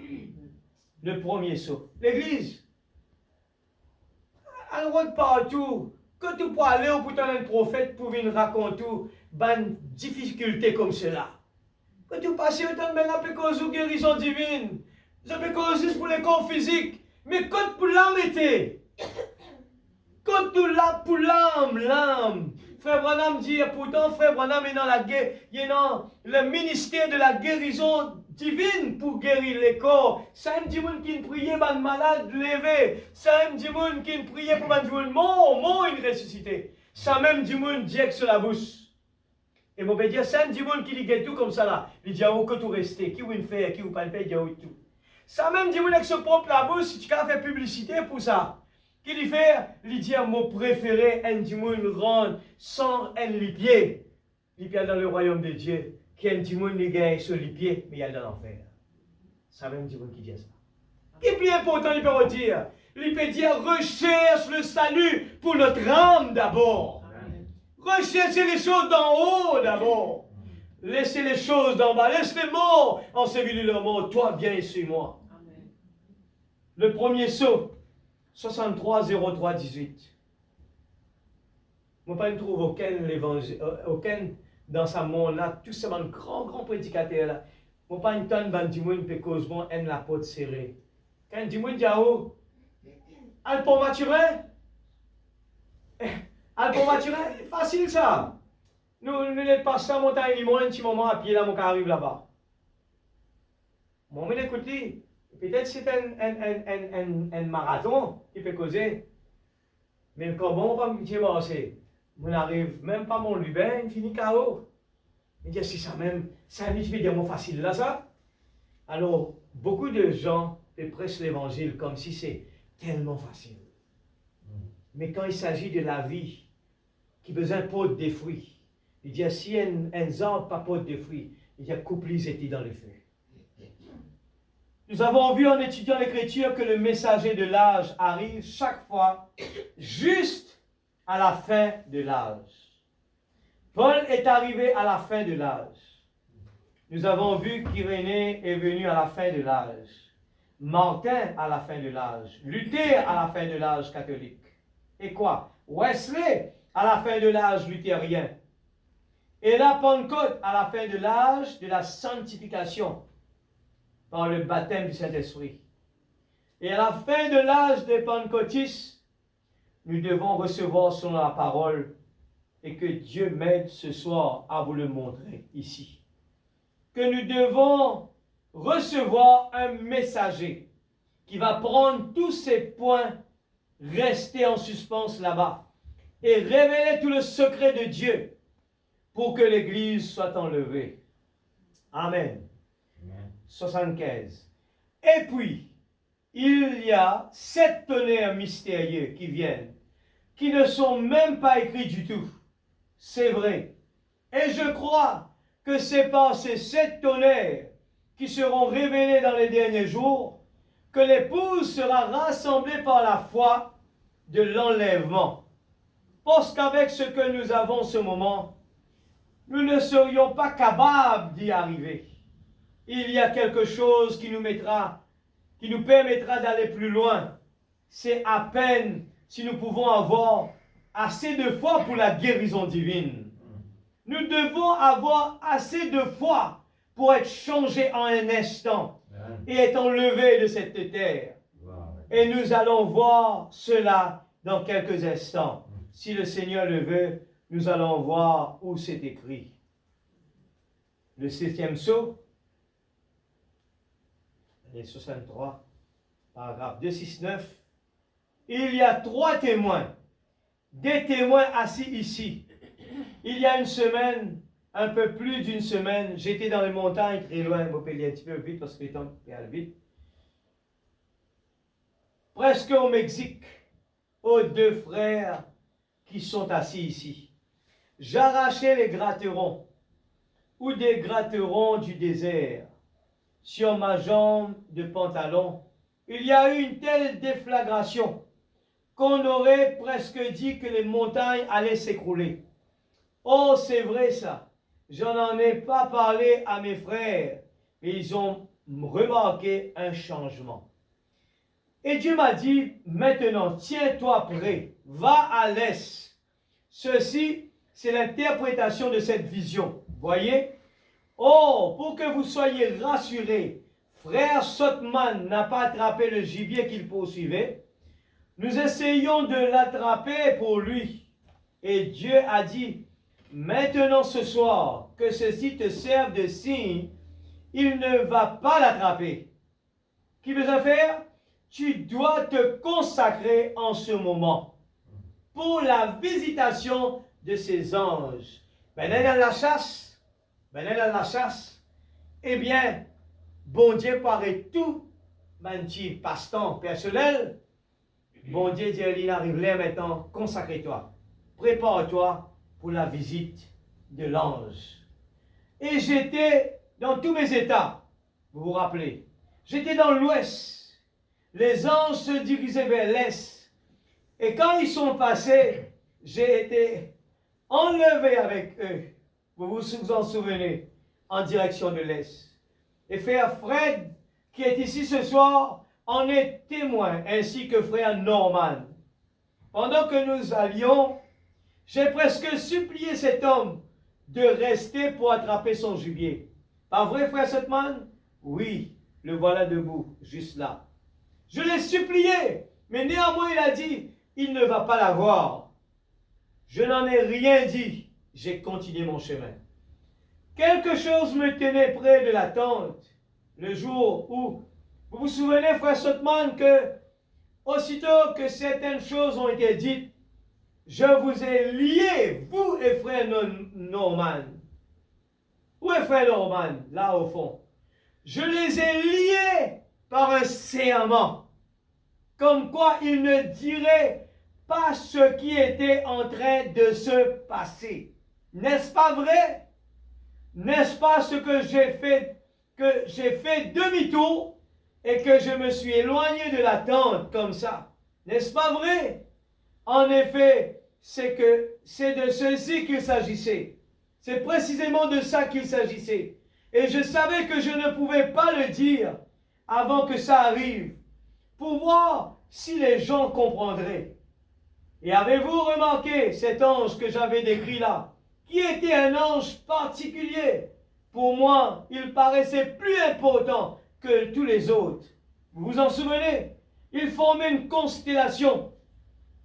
Le premier saut. L'église. Alors partout. Que tu peux aller au bout d'un prophète pour venir raconter une difficulté comme cela. Que tu passes autant de la cause de guérison divine. Je peux causer pour les corps physiques. Mais quand pour l'âme était. Quand tu l'as pour l'âme. Frère Branham dit, pourtant, Frère Branham est dans la guerre, il est dans le ministère de la guérison divine pour guérir les corps. Ça aime dire qui priait pour les malades lever. Ça aime dire qui priait pour les gens mort une ressuscité. Ça même dit direct sur la bouche. Et mon père dit, ça aime dire qui dit tout comme ça là. Il dit, où que tout rester, qui vous fait, qui vous pas le fait, il dit tout. Ça même dit avec ce propre la bouche, si tu as fait publicité pour ça. Qui lui fait, il dit, mon préféré, un dimoun rend sans un lipier. Lipier dans le royaume de Dieu. Qui un dimoun qui gagne sur lipier, mais il y a dans l'enfer. Ça même dimoun qui dit ça. Qui est plus important, il peut dire. Il peut dire, recherche le salut pour notre âme d'abord. Recherchez les choses d'en haut d'abord. Laissez les choses d'en bas. Laisse les morts ensevelir leurs morts. Toi, viens et suis-moi. Le premier saut, 63 03 18. Moi, pas ne trouve aucun dans sa monde là, tout ce grand prédicateur là. Moi, pas une tonne de dimoun peut cause bon en la porte serrée. Quand dimoun dit oh, al pour maturer. Al pour maturer, facile ça. Nous les passons à montagne limon un petit moment à pied là, mon cas arrive là-bas. Mon mais écoutez, peut-être c'est un marathon qui peut causer. Mais comment on va me dire, on n'arrive même pas mon Lubin, il finit KO. Il dit, si ça même, ça veut dire mon facile là, ça. Alors, beaucoup de gens prêchent l'évangile comme si c'est tellement facile. Mais quand il s'agit de la vie, qui besoin de des fruits, il dit, si un arbre pas porte des fruits, il dit, coupe-les étaient dans le feu. Nous avons vu en étudiant l'écriture que le messager de l'âge arrive chaque fois juste à la fin de l'âge. Paul est arrivé à la fin de l'âge. Nous avons vu qu'Irénée est venu à la fin de l'âge. Martin à la fin de l'âge. Luther à la fin de l'âge catholique. Et quoi? Wesley à la fin de l'âge luthérien. Et la Pentecôte à la fin de l'âge de la sanctification par le baptême du Saint-Esprit. Et à la fin de l'âge des pentecôtistes, nous devons recevoir selon la parole et que Dieu m'aide ce soir à vous le montrer ici. Que nous devons recevoir un messager qui va prendre tous ces points restés en suspens là-bas et révéler tout le secret de Dieu pour que l'Église soit enlevée. Amen. 75. Et puis, il y a 7 tonnerres mystérieux qui viennent, qui ne sont même pas écrits du tout. C'est vrai. Et je crois que c'est par ces 7 tonnerres qui seront révélés dans les derniers jours que l'épouse sera rassemblée par la foi de l'enlèvement. Parce qu'avec ce que nous avons en ce moment, nous ne serions pas capables d'y arriver. Il y a quelque chose qui nous permettra d'aller plus loin. C'est à peine si nous pouvons avoir assez de foi pour la guérison divine. Nous devons avoir assez de foi pour être changés en un instant et être enlevés de cette terre. Et nous allons voir cela dans quelques instants. Si le Seigneur le veut, nous allons voir où c'est écrit. Le 7e sceau, les 63, paragraphe 269. Il y a 3 témoins, des témoins assis ici. Il y a une semaine, un peu plus d'une semaine, j'étais dans les montagnes, très loin, je vais un petit peu vite parce que le temps est vite. Presque au Mexique, aux 2 frères qui sont assis ici. J'arrachais les gratterons, ou des gratterons du désert. Sur ma jambe de pantalon, il y a eu une telle déflagration qu'on aurait presque dit que les montagnes allaient s'écrouler. Oh, c'est vrai ça. J'en ai pas parlé à mes frères, mais ils ont remarqué un changement. Et Dieu m'a dit, maintenant, tiens-toi prêt, va à l'est. Ceci, c'est l'interprétation de cette vision. Voyez? Oh, pour que vous soyez rassurés, frère Sotman n'a pas attrapé le gibier qu'il poursuivait. Nous essayons de l'attraper pour lui. Et Dieu a dit, maintenant ce soir, que ceci te serve de signe il ne va pas l'attraper. Qu'est-ce que besoin faire? Tu dois te consacrer en ce moment pour la visitation de ces anges. Maintenant, dans la chasse, eh bien, bon Dieu paraît tout, mon petit passe-temps personnel. Bon Dieu dit, il arrive là maintenant, consacre-toi, prépare-toi pour la visite de l'ange. Et j'étais dans tous mes états, vous vous rappelez, j'étais dans l'ouest, les anges se dirigeaient vers l'est, et quand ils sont passés, j'ai été enlevé avec eux, vous vous en souvenez, en direction de l'est. Et frère Fred, qui est ici ce soir, en est témoin, ainsi que frère Norman. Pendant que nous allions, j'ai presque supplié cet homme de rester pour attraper son gibier. Pas vrai, frère Sutman? Oui, le voilà debout, juste là. Je l'ai supplié, mais néanmoins il a dit, il ne va pas l'avoir. Je n'en ai rien dit, j'ai continué mon chemin. Quelque chose me tenait près de la tente, le jour où, vous vous souvenez, frère Sutman, que aussitôt que certaines choses ont été dites, je vous ai liés, vous et frère Norman. Où est frère Norman? Là au fond. Je les ai liés par un serment, comme quoi ils ne diraient pas ce qui était en train de se passer. N'est-ce pas vrai? N'est-ce pas ce que j'ai fait demi-tour et que je me suis éloigné de la tente comme ça? N'est-ce pas vrai? En effet, c'est de ceci qu'il s'agissait. C'est précisément de ça qu'il s'agissait. Et je savais que je ne pouvais pas le dire avant que ça arrive, pour voir si les gens comprendraient. Et avez-vous remarqué cet ange que j'avais décrit là, qui était un ange particulier? Pour moi, il paraissait plus important que tous les autres. Vous vous en souvenez? Il formait une constellation,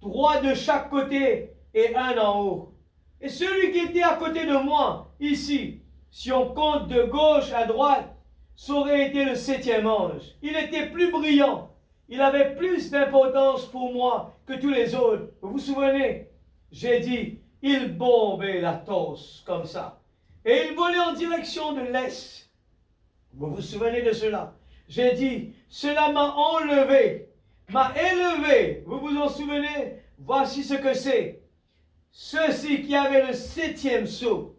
3 de chaque côté et 1 en haut. Et celui qui était à côté de moi, ici, si on compte de gauche à droite, ça aurait été le 7e ange. Il était plus brillant. Il avait plus d'importance pour moi que tous les autres. Vous vous souvenez? J'ai dit, il bombait la tosse comme ça. Et il volait en direction de l'est. Vous vous souvenez de cela? J'ai dit, cela m'a enlevé, m'a élevé. Vous vous en souvenez? Voici ce que c'est. Ceux-ci qui avaient le 7e sceau.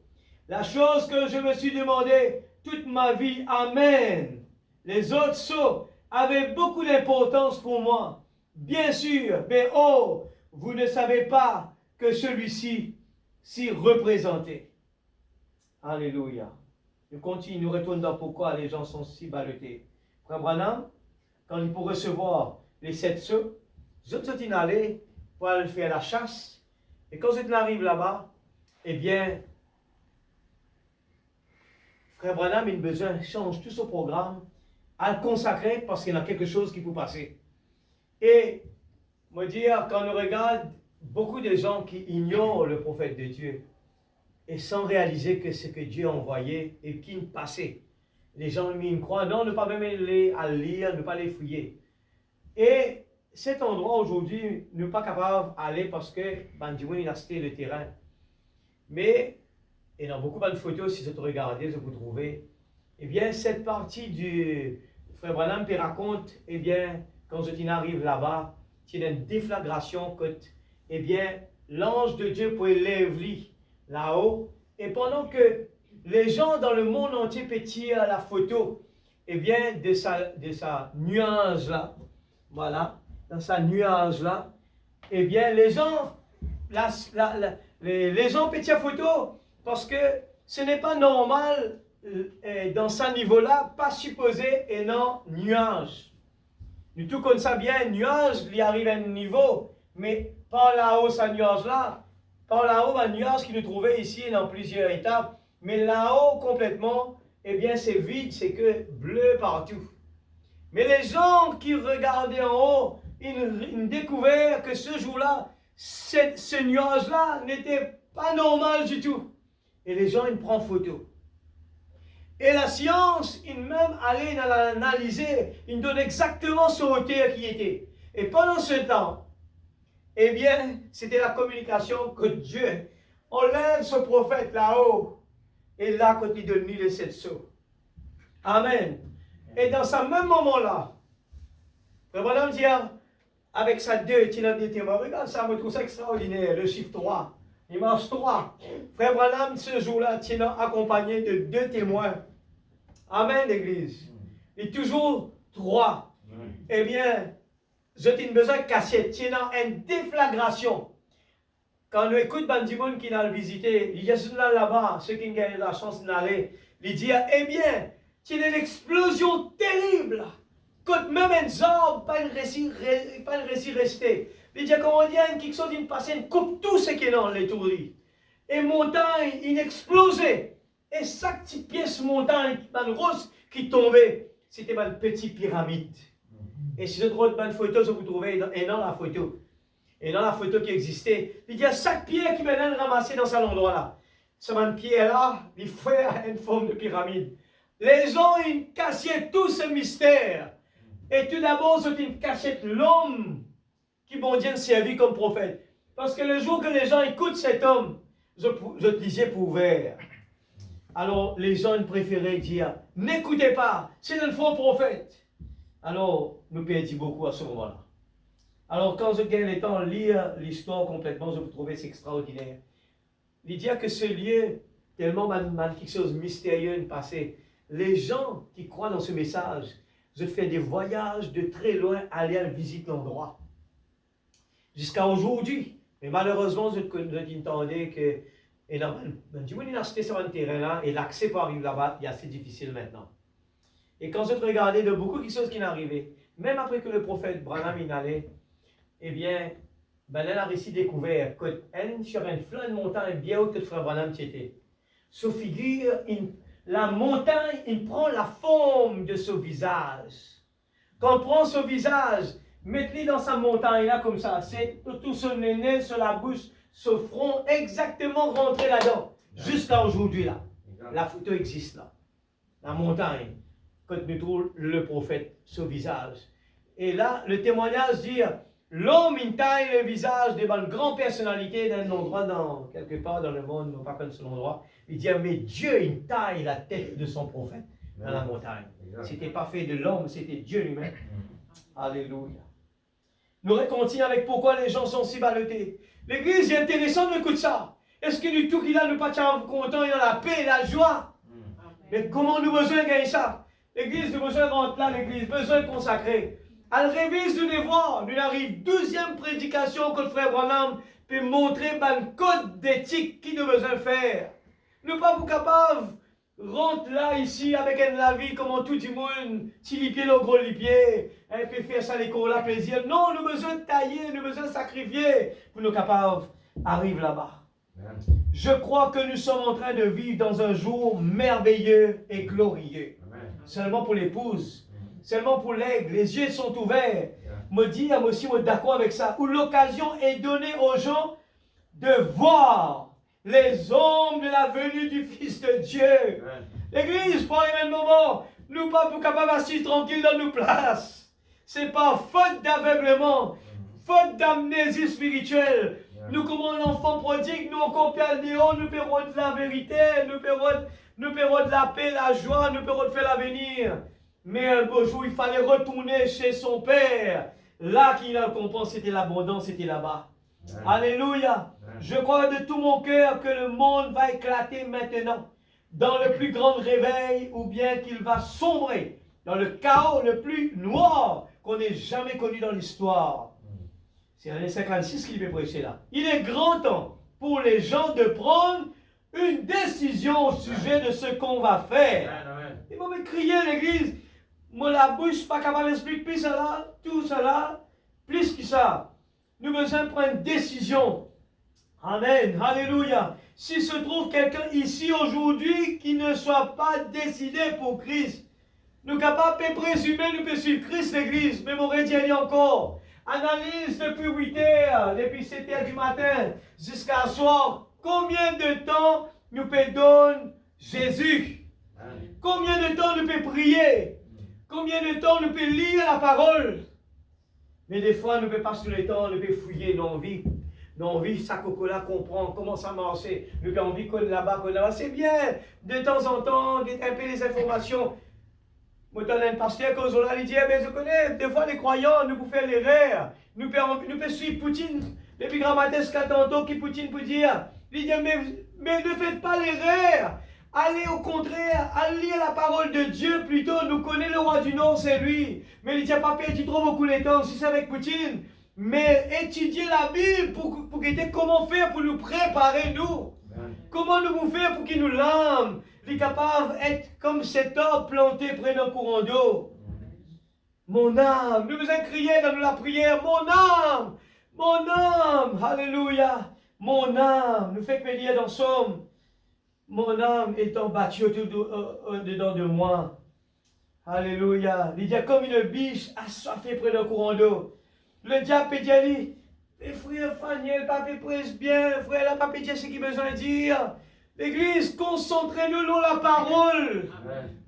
La chose que je me suis demandé toute ma vie, amen. Les autres sceaux avaient beaucoup d'importance pour moi. Bien sûr, mais oh, vous ne savez pas que celui-ci s'y représentait. Alléluia. Nous continuons, nous retournons dans pourquoi les gens sont si ballottés. Frère Branham, quand il faut recevoir les 7 sceaux, les autres sont allés pour aller faire la chasse. Et quand ils arrivent là-bas, eh bien, Frère Branham, il a besoin, change tout son programme, à le consacrer parce qu'il y a quelque chose qui peut passer. Et, moi dire, quand on regarde beaucoup de gens qui ignorent le prophète de Dieu, et sans réaliser que ce que Dieu a envoyé et qui passait. Les gens ils croient, non, ne pas même les à lire, ne pas les fouiller. Et cet endroit aujourd'hui, ne pas capable d'aller parce que Bandiwin a cité le terrain. Mais, et dans beaucoup de photos, si vous regardez, vous trouvez, eh bien, cette partie du Frère Branham qui raconte, eh bien, quand je arrive là-bas, il y a une déflagration que, eh bien, l'ange de Dieu peut lever là-haut, et pendant que les gens dans le monde entier pétillent la photo, eh bien, de sa nuage-là, voilà, dans sa nuage-là, eh bien, les gens pétillent la photo parce que ce n'est pas normal dans ce niveau-là, pas supposé, et non nuage. Nous tout comme ça bien, nuage, il arrive à un niveau, mais par là-haut, ce nuage-là, par là-haut, un nuage qui nous trouvait ici dans plusieurs étapes, mais là-haut complètement, eh bien c'est vide, c'est que bleu partout. Mais les gens qui regardaient en haut, ils découvrirent que ce jour-là, ce nuage-là n'était pas normal du tout. Et les gens, ils prennent photo. Et la science, il même allait l'analyser, il donne exactement son hauteur qui était. Et pendant ce temps, eh bien, c'était la communication que Dieu enlève ce prophète là-haut. Et là, quand il donne les 7 sceaux. Amen. Et dans ce même moment-là, Frère Branham dit, avec sa 2, tu l'as dit, regarde ça, je trouve ça extraordinaire, le chiffre 3. Il marche 3. Frère Branham, ce jour-là, tu l'as accompagné de 2 témoins. Amen, l'église. Et toujours 3. Eh bien, je t'ai besoin de cachette. Tu as une déflagration. Quand on écoute Bandimoun qui l'a visité, il y a ceux là-bas, ceux qui ont eu la chance d'aller, il dit, eh bien, tu as une explosion terrible. Quand même un arbre, pas une récit resté. Il dit, comment dire, quelque chose, il passe, il coupe tout ce qui est dans les touris. Et montagne, il explosait. Et chaque petite pièce montagne, une rose qui tombait, c'était une petite pyramide. Et si je trouve une photo, je vous trouvez dans la photo. Et dans la photo qui existait, il y a chaque pierre qui maintenant ramassée dans cet endroit-là. Cette pierre-là, il fait une forme de pyramide. Les gens, ils cachaient tout ce mystère. Et tout d'abord, ils cachaient l'homme qui bon Dieu servi comme prophète. Parce que le jour que les gens écoutent cet homme, je disais pour ouvert. Alors, les gens préféraient dire, n'écoutez pas, c'est un faux prophète. Alors, nous perdons beaucoup à ce moment-là. Alors, quand je gagne le temps de lire l'histoire complètement, je vous trouvais c'est extraordinaire. Il dit que ce lieu, tellement quelque chose de mystérieux passé, les gens qui croient dans ce message, je fais des voyages de très loin, aller visiter l'endroit. Jusqu'à aujourd'hui. Mais malheureusement, je entendais que il a acheté sur un terrain-là et l'accès pour arriver là-bas est assez difficile maintenant. Et quand je regardais de beaucoup de choses qui n'arrivaient, même après que le prophète Branham y allait, eh bien, ben elle a réussi découvert que sur une flanc de montagne bien haute que le frère Branham était. Sa figure, la montagne, il prend la forme de son visage. Quand on prend son visage, mettez-le dans sa montagne là comme ça, c'est tout son nez, sur la bouche, ce front exactement rentré là-dedans. Jusqu'à aujourd'hui là. La photo existe là. La montagne. Quand nous trouvons le prophète, son visage. Et là, le témoignage dit, l'homme, il taille le visage de une grande personnalité d'un endroit, quelque part dans le monde, non pas comme ce endroit. Il dit, mais Dieu, il taille la tête de son prophète dans la montagne. C'était pas fait de l'homme, c'était Dieu lui-même. Alléluia. Nous continuons avec pourquoi les gens sont si ballottés. L'église est intéressante d'écouter ça. Est-ce que du tout qu'il a, nous pas content, il a la paix, la joie. Mais comment nous besoin de gagner ça? L'église, nous besoin de rentrer là, l'église, besoin de consacrer. Elle révise de devoir. Nous arrive 12e prédication que le frère Branham peut montrer un code d'éthique qu'il nous besoin de faire. Nous ne sommes pas capables rentre là, ici, avec la vie, comme tout le monde, si les pieds, le gros les pieds, elle peut faire ça, l'école, la plaisir. Non, nous avons besoin de tailler, nous avons besoin de sacrifier pour nous capables d'arriver là-bas. Je crois que nous sommes en train de vivre dans un jour merveilleux et glorieux. Amen. Seulement pour l'épouse, seulement pour l'aigle, les yeux sont ouverts. Me dit, moi aussi, moi d'accord avec ça, où l'occasion est donnée aux gens de voir les hommes de la venue du Fils de Dieu. L'Église, pour les mêmes moments, nous ne sommes pas capables d'assis tranquilles dans nos places. Ce n'est pas faute d'aveuglement, faute d'amnésie spirituelle. Nous, comme un enfant prodigue, nous encore perdons, nous paierons de la vérité, nous paierons de la paix, la joie, nous paierons de faire l'avenir. Mais un beau jour, il fallait retourner chez son Père. Là qu'il a compris, c'était l'abondance, c'était là-bas. Alléluia. Je crois de tout mon cœur que le monde va éclater maintenant dans le plus grand réveil ou bien qu'il va sombrer dans le chaos le plus noir qu'on ait jamais connu dans l'histoire. C'est l'année 56 qu'il veut prêcher là. Il est grand temps pour les gens de prendre une décision au sujet de ce qu'on va faire. Ils vont me crier l'église. Moi la bouche pas capable d'expliquer plus cela, tout cela, plus que ça. Nous besoin de prendre une décision. Amen. Alléluia. S'il se trouve quelqu'un ici aujourd'hui qui ne soit pas décidé pour Christ, nous sommes capables de présumer, nous pouvons suivre Christ l'église. Mais mon dit encore. Analyse depuis 8 heures, depuis 7 heures du matin jusqu'à soir. Combien de temps nous pouvons donner Jésus? Combien de temps nous peut prier? Combien de temps nous peut lire la parole? Mais des fois, nous ne pouvons pas sur le temps, nous pouvons fouiller nos vies. Nos vies, ça coco-là, comprendre comment ça marche. Nous avons envie qu'on là-bas, qu'on là-bas. C'est bien, de temps en temps, d'être un peu les informations. Moi, j'en ai un pasteur qui il dit, mais je connais, des fois, les croyants, nous pouvons faire l'erreur. Nous pouvons suivre Poutine. Depuis Grammatesque tantôt, qui Poutine peut dire. Il dit, mais ne faites pas l'erreur. Allez au contraire, allez lire la parole de Dieu plutôt. Nous connaissons le roi du Nord, c'est lui. Mais il dit, pas perdu trop beaucoup de temps, si c'est avec Poutine. Mais étudiez la Bible pour guetter comment faire pour nous préparer, nous. Comment nous pouvons faire pour qu'il nous lame. Il est capable d'être comme cet arbre planté près d'un courant d'eau. Mon âme, nous devons crier dans la prière, mon âme, alléluia, mon âme, nous fait dire dans Somme, mon âme étant battue dedans de moi. Alléluia. Il dit comme une biche assoiffée près d'un courant d'eau. Le diable peut dire, frère Faniel, papa presse bien, frère, la papa dit ce qu'il a besoin de dire. L'église, concentrez-nous sur la parole.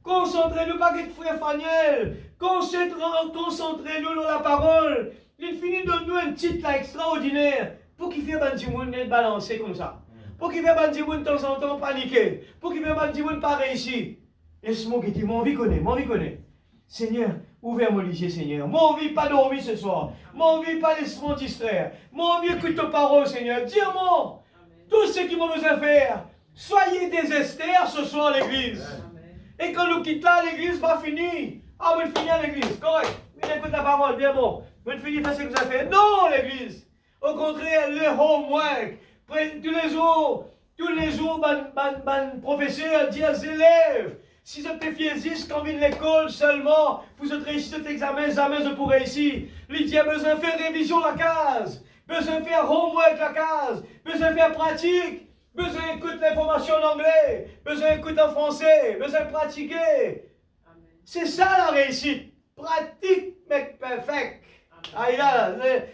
Concentrez-nous pas que frère Faniel. Concentrez-nous sur la parole. Il finit de nous un titre extraordinaire pour qu'il fasse un petit monde être balancé comme ça. Pour qu'il fasse un petit monde de temps en temps paniquer. Pour qu'il fasse un petit monde pas réussi. Et ce mot qui dit, mon vie connaît. Seigneur, ouvre mon lycée, Seigneur. Mon vie pas dormir ce soir. Mon vie pas laisse-moi distraire. Mon vie écoute ta parole, Seigneur. Dis-moi tout ce qui m'a besoin de faire. Soyez des Esther ce soir, l'église. Et quand nous quittons là, l'église va finir. Ah, vous finissez l'église, correct. Vous écoutez la parole, bien bon. Vous finissez faire ce que vous avez fait. Non, l'église. Au contraire, le homework. Tous les jours, professeur dit aux élèves, si je te fais 10 quand vient l'école seulement, pour se réussir cet examen, jamais je pourrai réussir. Il dit, besoin de faire révision la case, besoin de faire homework la case, besoin de faire pratique, besoin d'écouter l'information en anglais, besoin d'écouter en français, besoin de pratiquer. C'est ça la réussite. Pratique, mais perfect.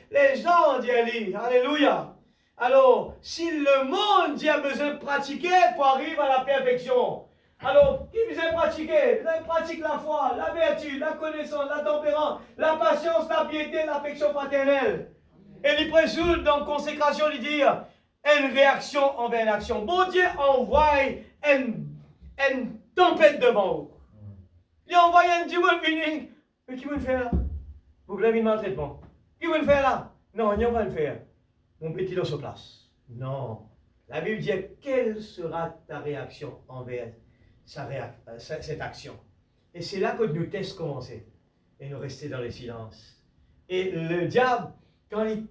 Les gens disent, alléluia. Alors, si le monde a besoin de pratiquer pour arriver à la perfection, alors, qui vous a pratiqué? Vous avez pratiqué la foi, la vertu, la connaissance, la tempérance, la patience, la piété, l'affection fraternelle. Et il présume dans consécration, il dit une réaction envers une action. Bon Dieu envoie une tempête devant vous. Il envoie un dimanche fini. Mais qui va le faire là? Vous l'avez maltraitement. Qui va le faire là? Non, il n'y a pas le faire. Mon petit dans sa place. Non. La Bible dit quelle sera ta réaction envers cette action. Et c'est là que nos tests commençaient. Et nous restions dans le silence. Et le diable, quand il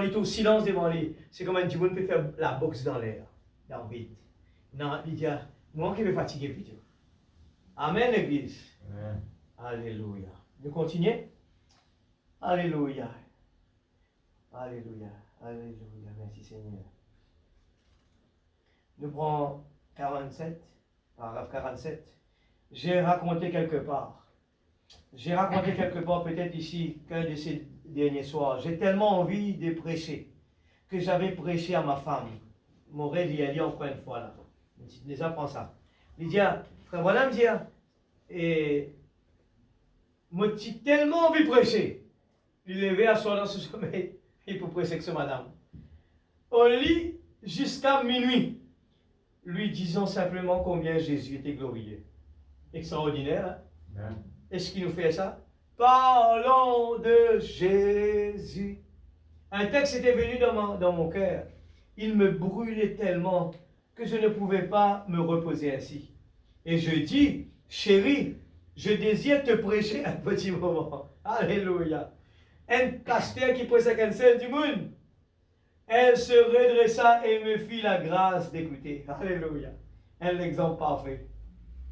est au silence devant lui, c'est comme un diable peut faire la boxe dans l'air, dans le vide. Non, il dit, moi qui vais fatiguer plutôt. Amen, l'église. Amen. Alléluia. Nous continuons. Alléluia. Alléluia. Alléluia. Merci Seigneur. Nous prenons 47. Paragraphe 47. J'ai raconté quelque part peut-être ici, qu'un de ces derniers soirs, j'ai tellement envie de prêcher, que j'avais prêché à ma femme. Morel y a dit encore une fois là. Les apprends ça. Il dit, frère, voilà me dire, et moi j'ai tellement envie de prêcher. Il levé à soi dans ce sommeil, il peut prêcher que ce madame. On lit jusqu'à minuit, lui disant simplement combien Jésus était glorieux. Extraordinaire, hein? Est-ce qu'il nous fait ça? Parlons de Jésus. Un texte était venu dans mon cœur. Il me brûlait tellement que je ne pouvais pas me reposer ainsi. Et je dis, chérie, je désire te prêcher un petit moment. Alléluia. Un pasteur qui prêche à seul du monde. Elle se redressa et me fit la grâce d'écouter. Alléluia. Un exemple parfait.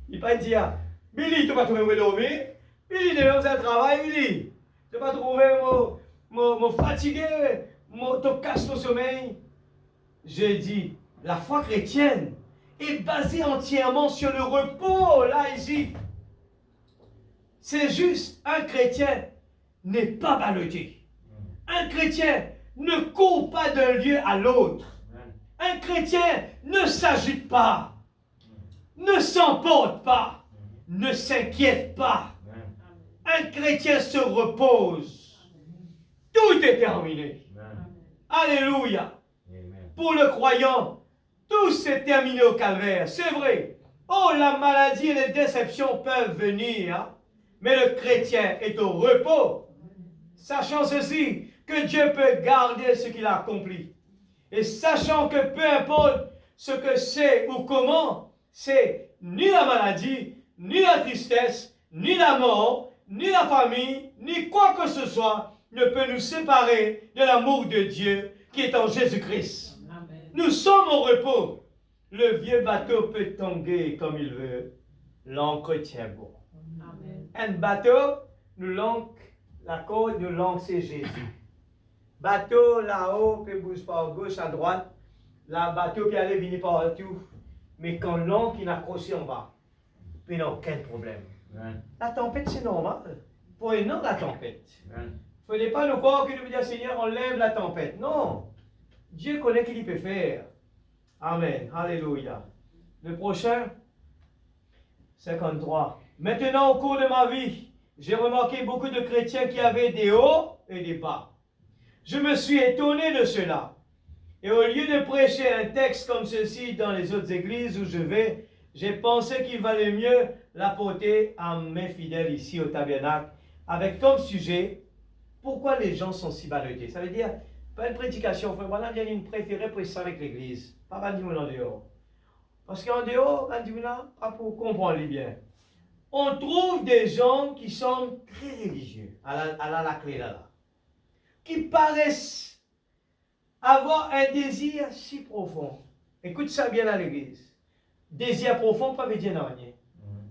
Il va dire, Billy, tu vas trouver où dormir. Billy, tu vas faire un travail, Billy. Tu vas trouver mon fatigué, te casse ton sommeil. Je dis, la foi chrétienne est basée entièrement sur le repos, là, ici. C'est juste, un chrétien n'est pas ballotté. Un chrétien ne court pas d'un lieu à l'autre. Un chrétien ne s'agite pas. ne s'emporte pas, ne s'inquiète pas. Un chrétien se repose. Tout est terminé. Alléluia. Pour le croyant, tout s'est terminé au calvaire. C'est vrai. Oh, la maladie et les déceptions peuvent venir, mais le chrétien est au repos, sachant ceci, que Dieu peut garder ce qu'il a accompli. Et sachant que peu importe ce que c'est ou comment, c'est ni la maladie, ni la tristesse, ni la mort, ni la famille, ni quoi que ce soit ne peut nous séparer de l'amour de Dieu qui est en Jésus-Christ. Nous sommes au repos. Le vieux bateau peut tanguer comme il veut. L'ancre tient bon. Amen. Un bateau, nous l'ancre, la corde, nous l'ancre, c'est Jésus. Bateau là-haut, peut bouger par gauche, à droite. Le bateau peut aller venir partout. Mais quand l'ancre est accroché en bas, il n'y a aucun problème. Amen. La tempête, c'est normal. Pour un an, la tempête. Il ne fallait pas nous croire que nous dire Seigneur, enlève la tempête. Non. Dieu connaît ce qu'il peut faire. Amen. Alléluia. Le prochain, 53. Maintenant, au cours de ma vie, j'ai remarqué beaucoup de chrétiens qui avaient des hauts et des bas. Je me suis étonné de cela. Et au lieu de prêcher un texte comme ceci dans les autres églises où je vais, j'ai pensé qu'il valait mieux l'apporter à mes fidèles ici au tabernacle, avec comme sujet, pourquoi les gens sont si ballottés. Ça veut dire, pas une prédication, voilà, il y a une préférée pour ça avec l'église. Pas mal en dehors. Parce qu'en dehors, pas pour comprendre bien. On trouve des gens qui sont très religieux, à la clé là, qui paraissent avoir un désir si profond. Écoute ça bien à l'église. Désir profond, pas veut dire non.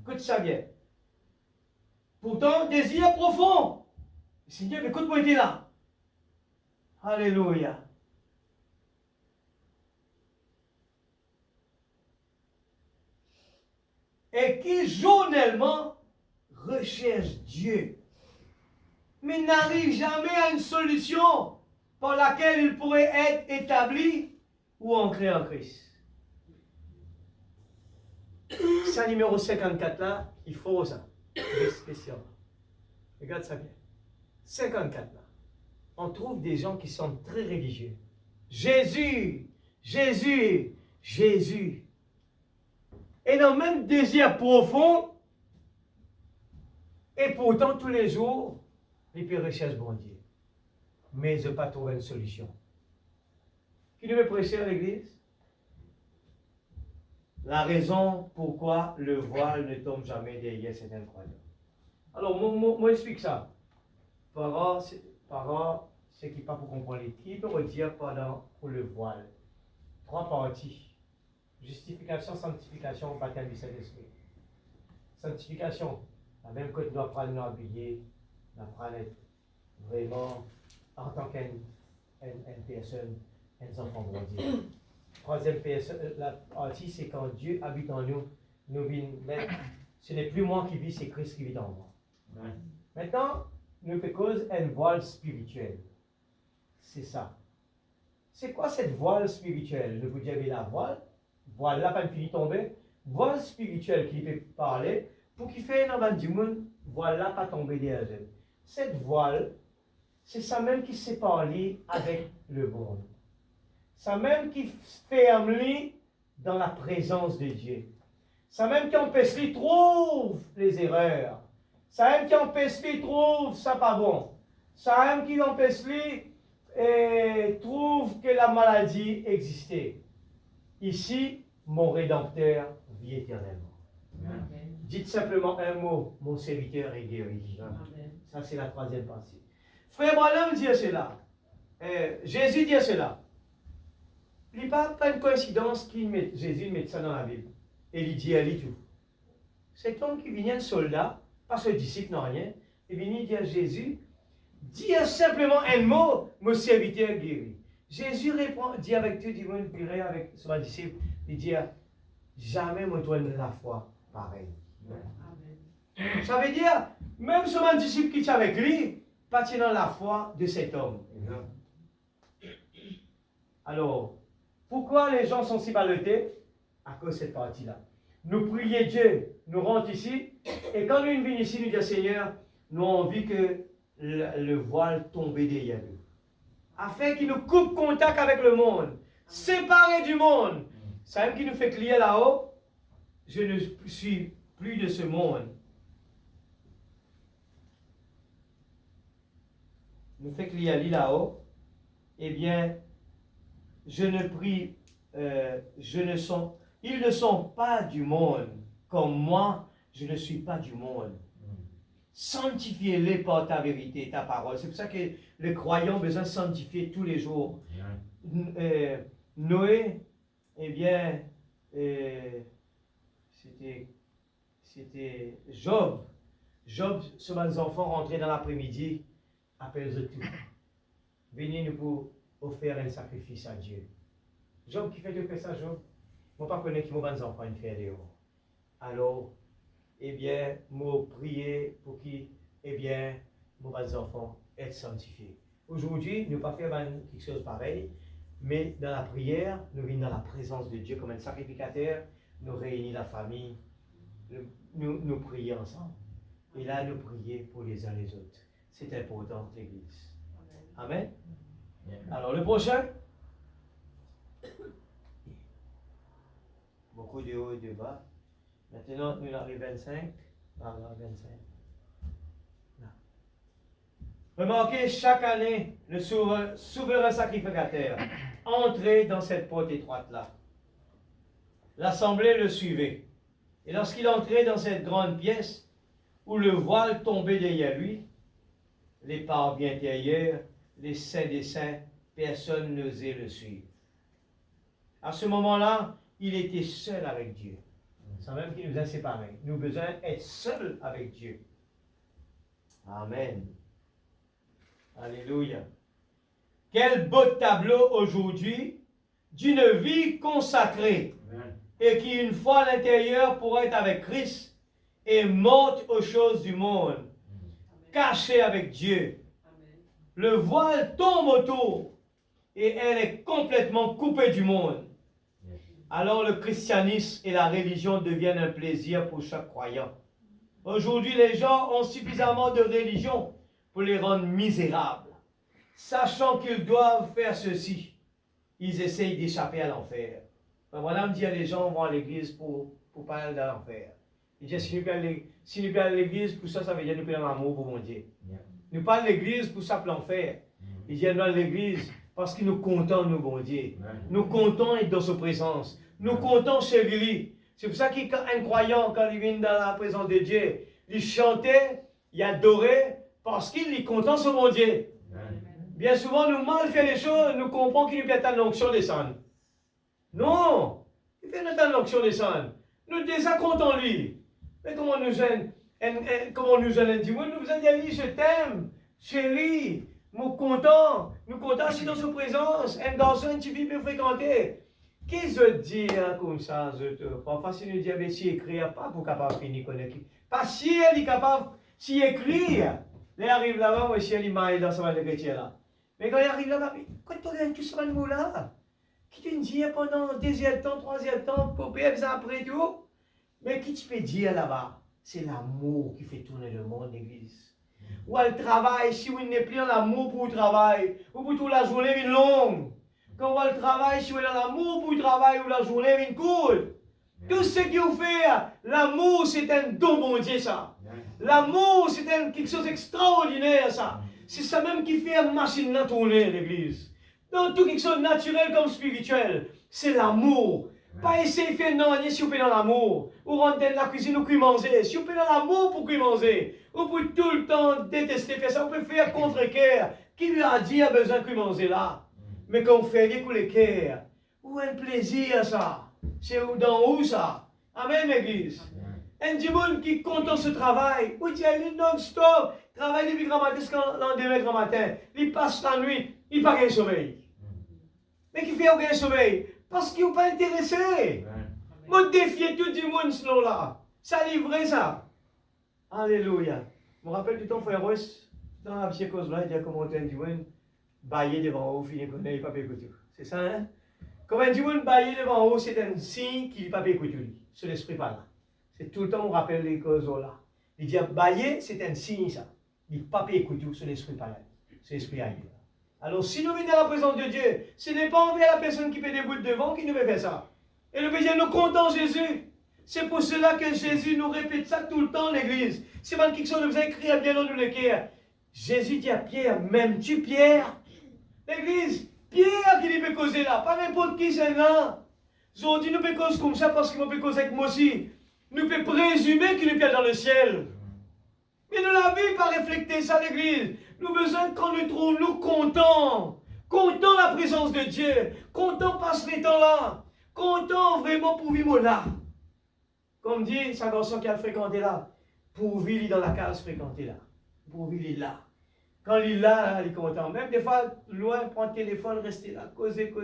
Écoute ça bien. Pourtant, désir profond. Seigneur, écoute-moi, il est là. Alléluia. Et qui journellement recherche Dieu, mais n'arrive jamais à une solution par laquelle il pourrait être établi ou ancré en Christ. C'est numéro 54 là, il faut ça. Spécial. Regarde ça bien. 54 là. On trouve des gens qui sont très religieux. Jésus, Jésus, Jésus. Et dans le même désir profond, et pourtant tous les jours, ils peuvent rechercher bon Dieu. Mais ils n'ont pas trouvé une solution. Qui devait prêcher à l'église? La raison pourquoi le voile ne tombe jamais derrière cet incroyable. Alors, moi explique ça. Par ce qui n'est pas pour comprendre. Qui peut redire pendant pour le voile? 3 parties. Justification, sanctification, baptême du Saint-Esprit. Sanctification, la même que tu dois prendre nous habiller, d'apprendre vraiment en tant qu'une personne, un enfant grandir. Troisième la partie, c'est quand Dieu habite en nous, ce n'est plus moi qui vis, c'est Christ qui vit en moi. Ouais. Maintenant, nous cause un voile spirituel. C'est ça. C'est quoi cette voile spirituelle? Je vous dis, la voile. Voilà, pas fini tomber. Voile spirituel qui peut parler pour qu'il fait un du monde, voilà, pas tomber derrière. Cette voile, c'est ça même qui sépare lui avec le monde. Ça même qui ferme lui dans la présence de Dieu. Ça même qui empêche lui trouve les erreurs. Ça même qui empêche lui trouve ça pas bon. Ça même qui empêche lui trouve que la maladie existait. Ici, mon Rédempteur vit éternellement. Amen. Dites simplement un mot, mon serviteur est guéri. Amen. Ça, c'est la troisième partie. Frère Branham dit cela. Jésus dit cela. Il n'est pas une coïncidence que Jésus met ça dans la Bible. Et il dit, elle dit tout. Cet homme qui vient de soldat, pas ce disciple, non rien, il vient dire à Jésus, dis simplement un mot, mon serviteur est guéri. Jésus répond, dit avec tout, dit, moi, avec son disciple, il dit, jamais moi, toi, la foi pareil. Amen. Ça veut dire, même son disciple qui est avec lui, pas dans la foi de cet homme. Amen. Alors, pourquoi les gens sont si ballottés? À cause de cette partie-là. nous prions Dieu, nous rentrons ici, et quand nous venons ici, nous disons Seigneur, nous avons envie que le voile tombe derrière nous. Afin qu'il nous coupe contact avec le monde, séparé du monde. Ça même qui nous fait crier là-haut, je ne suis plus de ce monde. Nous fait crier là-haut, eh bien, ils ne sont pas du monde, comme moi, je ne suis pas du monde. Sanctifiez-les par ta vérité, ta parole. C'est pour ça que les croyants ont besoin de sanctifier tous les jours. Noé, eh bien, c'était Job. Job, sur mes enfants rentraient dans l'après-midi, appelle-eux tout. Venez nous pour offrir un sacrifice à Dieu. Job, qui fait ça, Job? Moi, pas connaître qui m'ont mes enfants faire dehors. Alors, eh bien, moi prier pour qui, eh bien, mes enfants être sanctifiés. Aujourd'hui, nous ne pas faire quelque chose de pareil, mais dans la prière, nous venons dans la présence de Dieu comme un sacrificateur, nous réunissons la famille, nous prions ensemble. Et là, nous prions pour les uns les autres. C'est important, l'Église. Amen. Alors, le prochain. Beaucoup de haut et de bas. Maintenant, nous arrivons à 25. Là. Remarquez, chaque année, le souverain sacrificateur entrait dans cette porte étroite-là. L'assemblée le suivait. Et lorsqu'il entrait dans cette grande pièce, où le voile tombait derrière lui, les parvis intérieurs, les saints des saints, personne n'osait le suivre. À ce moment-là, il était seul avec Dieu. C'est même qu'il nous a séparés. Nous avons besoin d'être seuls avec Dieu. Amen. Alléluia. Quel beau tableau aujourd'hui d'une vie consacrée. Amen. Et qui, une fois à l'intérieur, pourra être avec Christ et morte aux choses du monde, cachée avec Dieu. Amen. Le voile tombe autour et elle est complètement coupée du monde. Alors le christianisme et la religion deviennent un plaisir pour chaque croyant. Aujourd'hui, les gens ont suffisamment de religion pour les rendre misérables. Sachant qu'ils doivent faire ceci, ils essayent d'échapper à l'enfer. Voilà me dire les gens vont à l'église pour pas aller dans l'enfer. Ils disent si nous allons à l'église, pour ça, ça veut dire nous prenons l'amour pour mon Dieu. Nous pas à l'église pour ça, pour l'enfer. Ils viennent à l'église parce que nous comptons nous, bon Dieu. Nous comptons être dans sa présence. Nous comptons chez lui. C'est pour ça qu'un croyant, quand il vient dans la présence de Dieu, il chantait, il adorait, parce qu'il est content sur mon Dieu. Bien souvent, nous mal fait les choses, nous comprenons qu'il y a une onction descendre. Non, il fait une onction descendre. Nous déjà comptons lui. Mais comment nous aime, dit, oui, nous a dit, je t'aime, chérie, nous comptons si dans sa présence, un garçon qui vit me fréquenter. Qu'est-ce que je dis comme ça, parfois si nous disons, si écrire, pas pour capable finir connaître. Pas si elle est capable, si écrire. Elle arrive là-bas, moi, si elle est mariée dans ce mal de chrétien là. Mais quand il arrive là-bas, quand tu as tout ce mot-là, qui te dit pendant deuxième temps, troisième temps, pour payer après tout, mais qui tu peux dire là-bas? C'est l'amour qui fait tourner le monde, l'église. Ou elle travaille, si vous n'avez plus l'amour pour le travail, ou pour toute la journée une longue. Quand on le travail, si vous avez l'amour pour le travail, ou la journée une courte. Tout ce que vous faites, l'amour c'est un don bon Dieu ça. L'amour c'est quelque chose d'extraordinaire ça. C'est ça même qui fait une machine à tourner l'église. Donc tout quelque chose de naturel comme spirituel, c'est l'amour. Pas essayer de faire non, si vous faites dans l'amour. Ou rentrer dans la cuisine ou puis manger. Si vous faites dans l'amour pour puis manger. Ou pour tout le temps détester faire ça. On peut faire contre-cœur. Qui lui a dit a besoin de manger là? Mais quand on fait avec le cœur, où est le plaisir ça? C'est dans où ça? Amen, l'église. Un dimanche qui compte ce travail, où il y a non-stop, travaille depuis grand matin jusqu'à lendemain grand matin. Il passe la nuit, il n'a pas de sommeil. Mais qui fait aucun sommeil? Parce qu'ils n'est pas intéressé. Moi, défier tout le monde selon là. Ça livrait ça. Alléluia. Je me rappelle du temps, frère Ross, dans la petite cause là, il y a commenté un dimanche, bailler devant haut, finir qu'on n'ait pas écouté. C'est ça, hein? Comme un dimanche bailler devant haut, c'est un signe qu'il n'a pas écouté. c'est l'esprit par là. C'est tout le temps, on rappelle les causes là. Il dit, bailler, c'est un signe, ça. Il dit, pas écouter, c'est l'esprit par là. C'est l'esprit ailleurs. Alors, si nous venons à la présence de Dieu, ce n'est pas envers la personne qui fait des bouts devant qui nous fait faire ça. Et nous faisons nous comptons Jésus. C'est pour cela que Jésus nous répète ça tout le temps, l'église. C'est mal quelque chose nous a écrit bien dans nous le cœur. Jésus dit à Pierre, m'aimes-tu Pierre? L'église, Pierre qui peut causer là, pas n'importe qui c'est là. Ils ont dit, nous peut causer comme ça parce qu'il peut causer avec moi aussi. Nous peut présumer qu'il est Pierre dans le ciel. Mais nous l'avons pas réfléchi ça, l'église. Nous avons besoin quand nous trouvons, nous contents. Contents la présence de Dieu. Contents passer les temps là. Contents vraiment pour vivre là. Comme dit sa garçon qui a fréquenté là. Pour vivre dans la case fréquentée là. Pour vivre là. Quand il est là, il est content. Même des fois, loin, prendre le téléphone, rester là, causer. Pour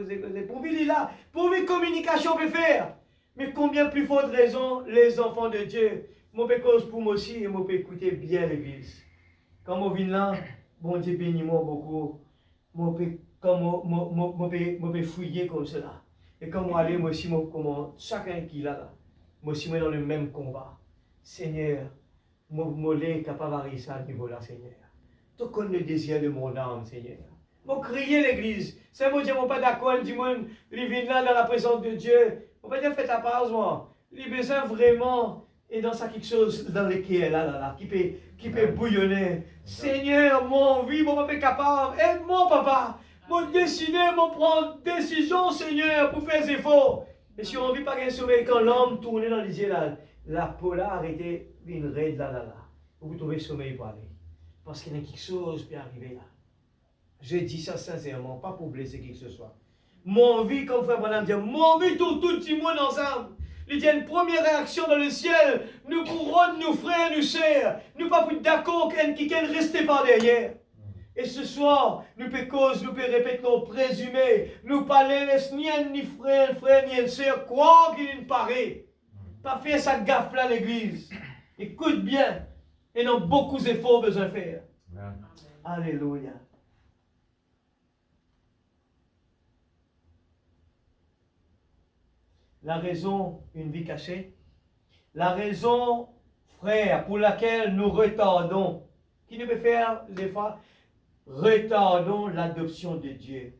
vivre là. Pour vivre communication, on peut faire. Mais combien plus forte raison, les enfants de Dieu. Moi, je cause pour moi aussi et moi, je peux écouter bien l'église. Quand moi viens là, bon Dieu bénit moi beaucoup. Moi, je peux fouiller comme cela. Et quand moi aller, moi aussi, comment chacun qui est là, moi aussi, moi dans le même combat. Seigneur, moi, je capable d'arriver à ce niveau-là, Seigneur. Tout comme le désir de mon âme, Seigneur. Moi, crier l'église. C'est moi, je ne pas d'accord, du monde, il vient là dans la présence de Dieu. On va dire, faites la pause, moi. Il a besoin vraiment. Et dans ça, quelque chose dans lequel là, qui peut bouillonner. Seigneur, mon vie, mon papa est capable. Aide-moi, papa. Moi, décider, moi, prendre décision, Seigneur, pour faire des efforts. Et si on ne vit pas gagner sommeil, quand l'homme tournait dans les yeux, là, la polar était une raide là. Vous trouvez sommeil pour aller. Parce qu'il y a quelque chose qui peut arriver là. Je dis ça sincèrement, pas pour blesser qui que ce soit. Mon vie, comme frère Branham dit, mon vie, tout le monde ensemble. Il y a une première réaction dans le ciel. Nous couronne, nous frères, nous sœurs. Nous pas plus d'accord qui can rester par derrière. Et ce soir, nous peut cause, nous peut répéter nos présumés. Nous pas laisser ni frère, ni sœur, croire qu'il ne paraît. Pas faire sa gaffe là l'église. Écoute bien. Et non beaucoup d'efforts besoin de faire. Amen. Alléluia. La raison, une vie cachée. La raison, frère, pour laquelle nous retardons, qui nous peut faire des fois, retardons l'adoption de Dieu.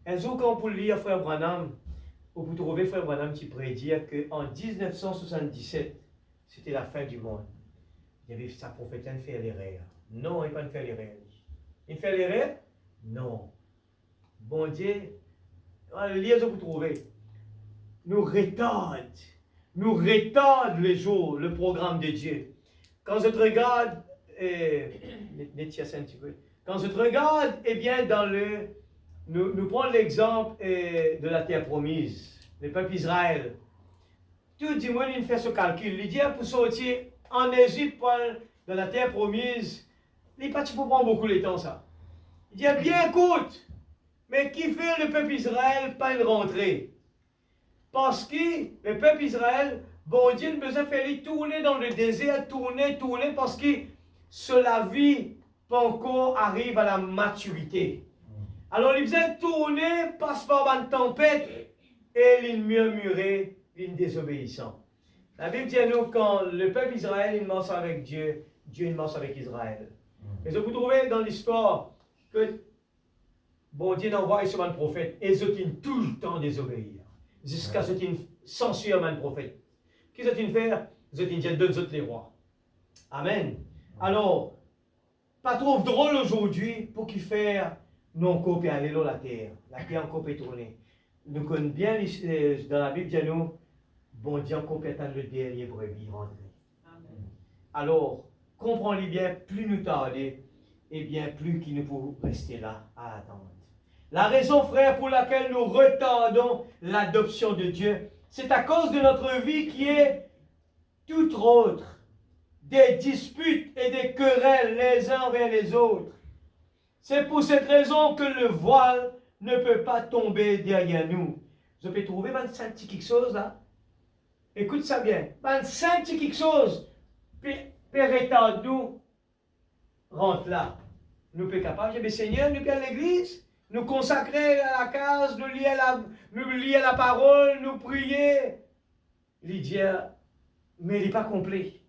Un jour, quand vous lire frère Branham, vous trouvez frère Branham qui prédire qu'en 1977, c'était la fin du monde. Il y avait sa prophète, il fait l'erreur. Non, il ne pas faire l'erreur. Il fait l'erreur? Non. Bon Dieu, lisez vous trouvez. Nous retardent les jours, le programme de Dieu. Quand je te regarde, quand je te regarde, eh bien, nous prenons l'exemple de la terre promise, le peuple Israël. Tout le monde fait ce calcul. Il dit pour sortir en Égypte, dans la terre promise, il pas prendre beaucoup de temps ça. Il dit bien écoute, mais qui fait le peuple Israël pas une rentrée? Parce que le peuple Israël, bon Dieu, a besoin de faire tourner dans le désert, tourner, parce que cela vie pas encore arrive à la maturité. Alors, il besoin de tourner, passe par une tempête, et il murmurait, il désobéissant. La Bible dit à nous, quand le peuple Israël, il marche avec Dieu, Dieu il marche avec Israël. Et vous trouvez dans l'histoire que bon Dieu envoie sur un prophète, et ils ont tout le temps désobéir. Jusqu'à ce qu'ils censurent un prophète. Qu'est-ce qu'ils faire? Ils ont dit deux autres les rois. Amen. Alors, pas trop drôle aujourd'hui pour qu'ils fassent non copier aller dans la terre. La terre encore peut tourner. Nous connaissons bien dans la Bible, dit nous, bon Dieu encore peut attendre le dernier brebis rentrer. Alors, comprenez bien, plus nous tarder, et bien plus qu'il nous faut rester là à attendre. La raison, frère, pour laquelle nous retardons l'adoption de Dieu, c'est à cause de notre vie qui est toute autre. Des disputes et des querelles les uns vers les autres. C'est pour cette raison que le voile ne peut pas tomber derrière nous. Vous pouvez trouver 25 petits quelque chose là. Écoute ça bien. 25 petits quelque chose. Père nous rentre là. Nous sommes capables, mais Seigneur, nous sommes à l'église. Nous consacrer à la case, nous lier la parole, nous prier. Lydia, mais il n'est pas complet.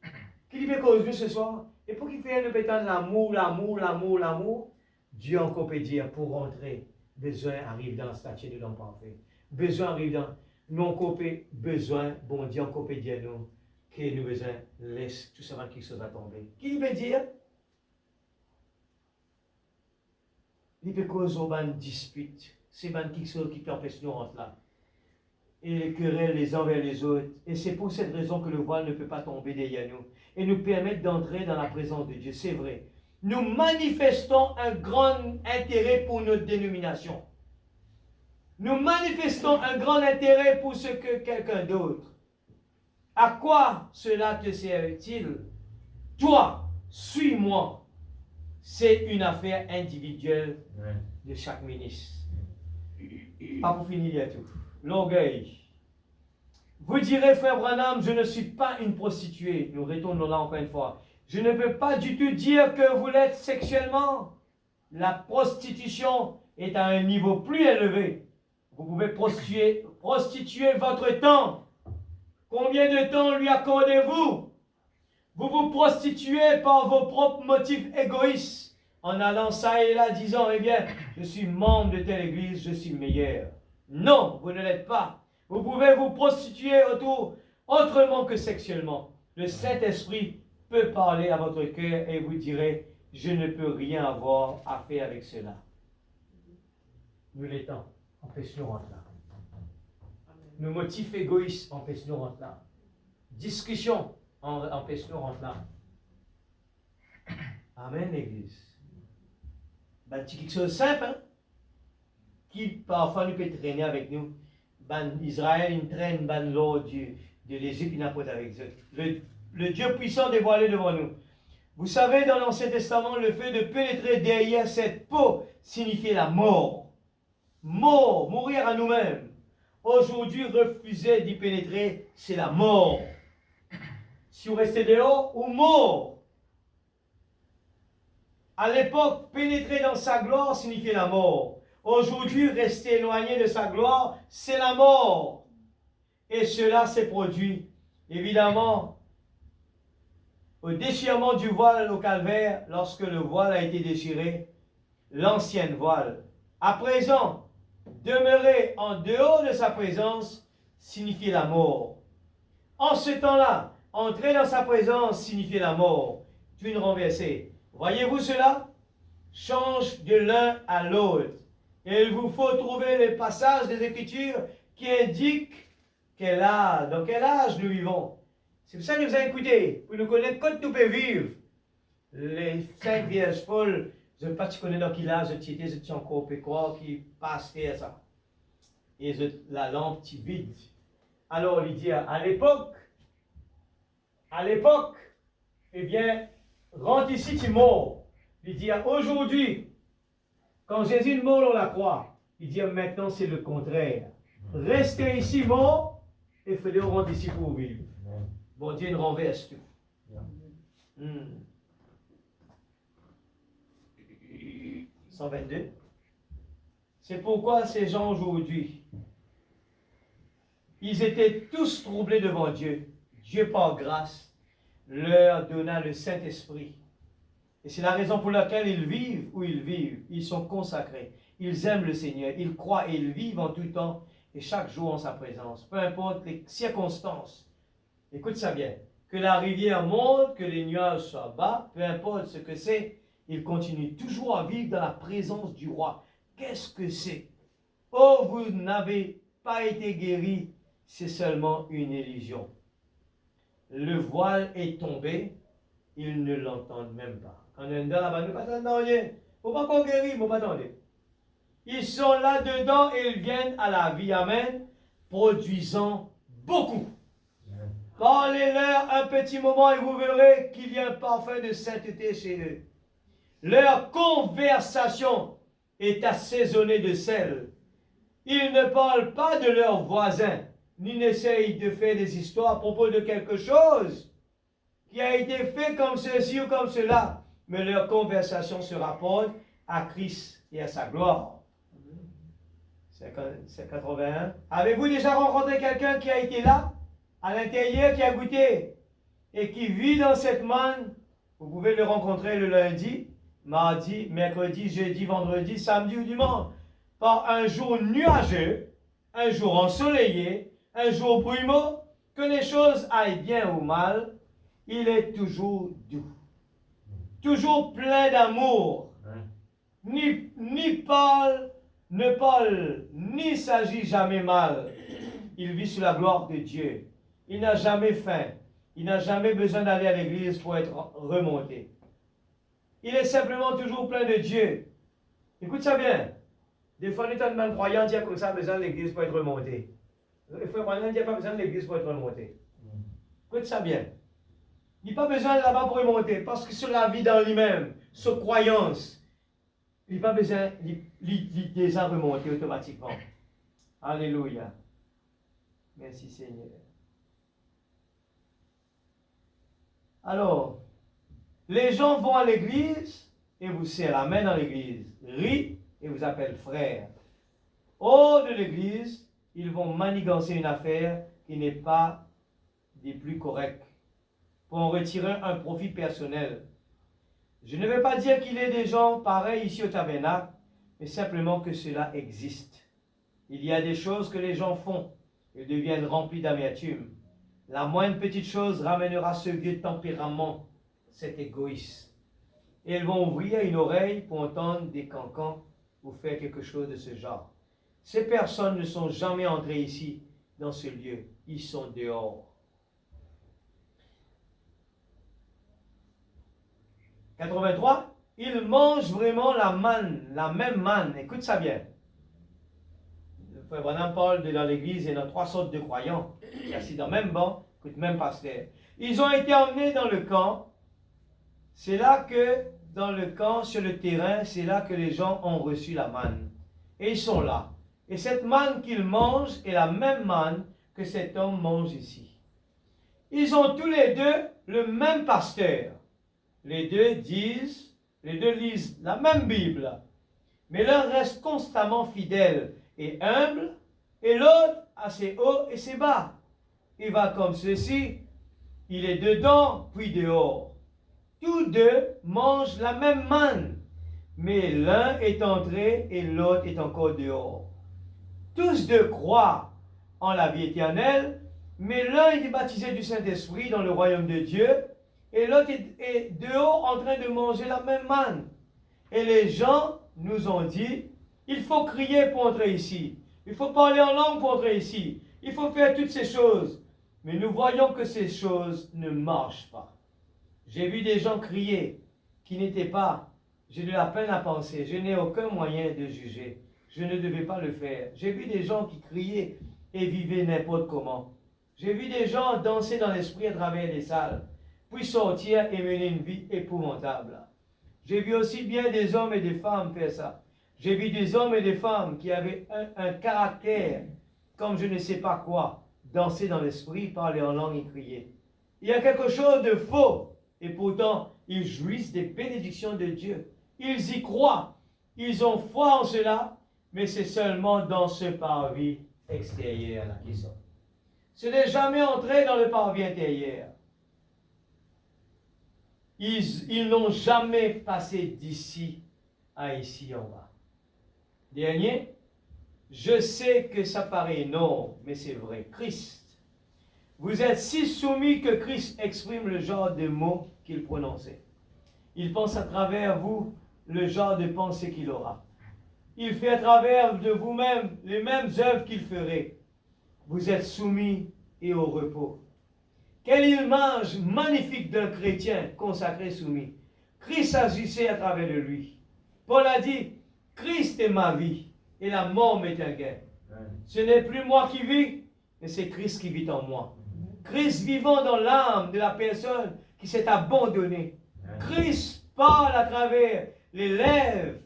Qui lui fait cause nous ce soir? Et pour qu'il fasse le pétant l'amour, Dieu encore peut dire pour rentrer, besoin arrive dans la statue de l'homme parfait. Besoin arrive dans non copé, besoin, bon Dieu encore peut dire nous, que nous besoin laisse tout ça quelque chose à tomber. Qui lui peut dire? Il peut causer une dispute. C'est quelque chose qui empêche nous rentrer là. Et les querelles les uns vers les autres. Et c'est pour cette raison que le voile ne peut pas tomber derrière nous et nous permettre d'entrer dans la présence de Dieu. C'est vrai. Nous manifestons un grand intérêt pour notre dénomination. Nous manifestons un grand intérêt pour ce que quelqu'un d'autre. À quoi cela te sert-il? Toi, suis-moi. C'est une affaire individuelle de chaque ministre. Pas pour finir à tout. L'orgueil. Vous direz, frère Branham, je ne suis pas une prostituée. Nous retournons là encore une fois. Je ne peux pas du tout dire que vous l'êtes sexuellement. La prostitution est à un niveau plus élevé. Vous pouvez prostituer votre temps. Combien de temps lui accordez-vous? Vous vous prostituez par vos propres motifs égoïstes, en allant ça et là, disant, eh bien, je suis membre de telle église, je suis meilleur. Non, vous ne l'êtes pas. Vous pouvez vous prostituer autrement que sexuellement. Le Saint-Esprit peut parler à votre cœur et vous direz, je ne peux rien avoir à faire avec cela. Nous l'étons, empêche-nous rentrer là. Nos motifs égoïstes empêchent-nous rentrer là. Discussion empêche-nous rentrer là. Amen, l'Église. Ben, c'est quelque chose de simple, hein? Qui parfois nous peut traîner avec nous. Ben, Israël, il traîne ben, l'eau de l'Égypte, il n'a pas avec eux. Le Dieu puissant dévoilé devant nous. Vous savez, dans l'Ancien Testament, le fait de pénétrer derrière cette peau signifiait la mort. Mort, mourir à nous-mêmes. Aujourd'hui, refuser d'y pénétrer, c'est la mort. Si vous restez dehors, ou mort. À l'époque, pénétrer dans sa gloire signifiait la mort. Aujourd'hui, rester éloigné de sa gloire, c'est la mort. Et cela s'est produit, évidemment, au déchirement du voile au calvaire, lorsque le voile a été déchiré, l'ancienne voile. À présent, demeurer en dehors de sa présence signifiait la mort. En ce temps-là, entrer dans sa présence signifiait la mort. Une renversée. Voyez-vous cela? Change de l'un à l'autre. Et il vous faut trouver les passages des Écritures qui indiquent dans quel âge nous vivons. C'est pour ça que nous avons écouté, pour nous connaître quand nous pouvons vivre. Les 5 vierges folles, je ne sais pas si tu connais dans quel âge tu étais, je suis encore pécois qui passe faire ça. Et la lampe tu vide. Alors il dit à l'époque, eh bien, rentre ici, tu es mort. Il dit aujourd'hui, quand Jésus est mort sur la croix, il dit maintenant c'est le contraire. Restez ici mort et faites rentrer ici pour vivre. Bon Dieu nous renverse tout. 122. C'est pourquoi ces gens aujourd'hui, ils étaient tous troublés devant Dieu. Dieu par grâce leur donna le Saint-Esprit. Et c'est la raison pour laquelle ils vivent où ils vivent. Ils sont consacrés. Ils aiment le Seigneur. Ils croient et ils vivent en tout temps et chaque jour en sa présence. Peu importe les circonstances. Écoute ça bien. Que la rivière monte, que les nuages soient bas, peu importe ce que c'est, ils continuent toujours à vivre dans la présence du roi. Qu'est-ce que c'est? Oh, vous n'avez pas été guéris, c'est seulement une illusion. Le voile est tombé, ils ne l'entendent même pas. Quand on est là-bas, nous ne pas rien. Il ne faut pas qu'on guérisse, il ne faut pas attendre. Ils sont là-dedans et ils viennent à la vie. Amen. Produisant beaucoup. Parlez-leur un petit moment et vous verrez qu'il y a un parfum de sainteté chez eux. Leur conversation est assaisonnée de sel. Ils ne parlent pas de leurs voisins, ni n'essayent de faire des histoires à propos de quelque chose qui a été fait comme ceci ou comme cela, mais leur conversation se rapporte à Christ et à sa gloire. C'est 81. Avez-vous déjà rencontré quelqu'un qui a été là, à l'intérieur, qui a goûté et qui vit dans cette manne, vous pouvez le rencontrer le lundi, mardi, mercredi, jeudi, vendredi, samedi ou dimanche, par un jour nuageux, un jour ensoleillé, un jour brumeux, que les choses aillent bien ou mal, il est toujours doux, toujours plein d'amour. Ni parle, ne parle, ni s'agit jamais mal. Il vit sous la gloire de Dieu. Il n'a jamais faim. Il n'a jamais besoin d'aller à l'église pour être remonté. Il est simplement toujours plein de Dieu. Écoute ça bien. Des fois, nous sommes croyants, il a comme ça besoin de l'église pour être remonté. Il faut croyant, il n'y a pas besoin de l'église pour être remonté. Écoute ça bien. Il n'y a pas besoin de là-bas pour remonter, parce que sur la vie dans lui-même, sur croyance, il n'y a pas besoin, il déjà remonté automatiquement. Alléluia. Merci Seigneur. Alors, les gens vont à l'église et vous serrent la main dans l'église, rient et vous appellent frère. Hors de l'église, ils vont manigancer une affaire qui n'est pas des plus correctes pour en retirer un profit personnel. Je ne veux pas dire qu'il y ait des gens pareils ici au tabernacle, mais simplement que cela existe. Il y a des choses que les gens font et deviennent remplis d'amertume. La moindre petite chose ramènera ce vieux tempérament, cet égoïsme. Et elles vont ouvrir une oreille pour entendre des cancans ou faire quelque chose de ce genre. Ces personnes ne sont jamais entrées ici, dans ce lieu. Ils sont dehors. 83, ils mangent vraiment la manne, la même manne. Écoute ça bien. Le frère Branham parle dans l'église, il y a 3 sortes de croyants. Qui sont assis dans le même banc, écoute, même pasteur. Ils ont été emmenés dans le camp. C'est là que, dans le camp, sur le terrain, c'est là que les gens ont reçu la manne. Et ils sont là. Et cette manne qu'ils mangent est la même manne que cet homme mange ici. Ils ont tous les deux le même pasteur. Les deux lisent la même Bible. Mais l'un reste constamment fidèle et humble, et l'autre a ses hauts et ses bas. Il va comme ceci, il est dedans, puis dehors. Tous deux mangent la même manne, mais l'un est entré et l'autre est encore dehors. Tous deux croient en la vie éternelle, mais l'un est baptisé du Saint-Esprit dans le royaume de Dieu, et l'autre est dehors en train de manger la même manne. Et les gens nous ont dit, il faut crier pour entrer ici, il faut parler en langue pour entrer ici, il faut faire toutes ces choses. Mais nous voyons que ces choses ne marchent pas. J'ai vu des gens crier qui n'étaient pas, j'ai de la peine à penser, je n'ai aucun moyen de juger, je ne devais pas le faire. J'ai vu des gens qui criaient et vivaient n'importe comment. J'ai vu des gens danser dans l'esprit à travers les salles, puis sortir et mener une vie épouvantable. J'ai vu aussi bien des hommes et des femmes faire ça. J'ai vu des hommes et des femmes qui avaient un caractère comme je ne sais pas quoi, danser dans l'esprit, parler en langue et crier. Il y a quelque chose de faux, et pourtant, ils jouissent des bénédictions de Dieu. Ils y croient, ils ont foi en cela, mais c'est seulement dans ce parvis extérieur là qu'ils sont. Ce n'est jamais entré dans le parvis intérieur. Ils n'ont jamais passé d'ici à ici en bas. Dernier, je sais que ça paraît énorme, mais c'est vrai. Christ. Vous êtes si soumis que Christ exprime le genre de mots qu'il prononçait. Il pense à travers vous le genre de pensée qu'il aura. Il fait à travers de vous-même les mêmes œuvres qu'il ferait. Vous êtes soumis et au repos. Quelle image magnifique d'un chrétien consacré soumis. Christ agissait à travers de lui. Paul a dit, Christ est ma vie et la mort m'est un gain. Ce n'est plus moi qui vis, mais c'est Christ qui vit en moi. Christ vivant dans l'âme de la personne qui s'est abandonnée. Christ parle à travers les lèvres,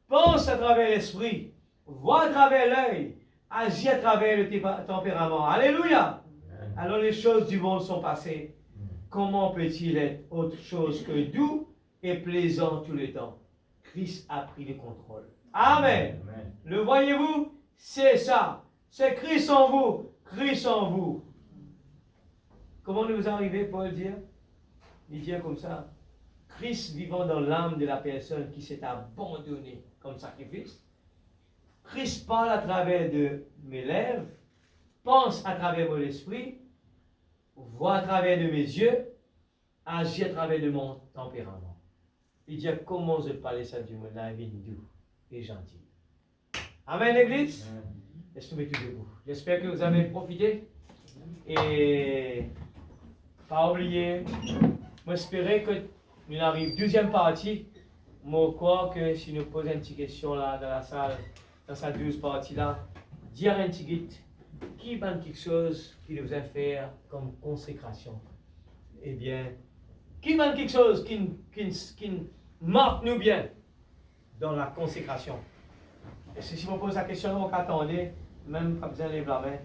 pense à travers l'esprit, voit à travers l'œil, agit à travers le tempérament. Alléluia! Alors les choses du monde sont passées. Comment peut-il être autre chose que doux et plaisant tout le temps? Christ a pris le contrôle. Amen. Amen. Le voyez-vous? C'est ça. C'est Christ en vous. Christ en vous. Comment nous arrivez, Paul dire? Il dit comme ça, Christ vivant dans l'âme de la personne qui s'est abandonnée comme sacrifice. Christ parle à travers de mes lèvres, pense à travers mon esprit, voit à travers de mes yeux, agit à travers de mon tempérament. Il dit comment je parle ça du monde là, il est doux et gentil. Amen, l'église. Laisse-nous mettre debout. J'espère que vous avez profité. Et pas oublier, j'espère que nous arrivons deuxième partie. Moi, crois que si nous posons une petite question là dans la salle, dans cette 12 partie là, dire un petit guide qui va quelque chose qui nous a fait comme consécration. Eh bien, qui va quelque chose qui marque nous bien dans la consécration. Et si je me pose la question, on attendait, même pas besoin de lever la main.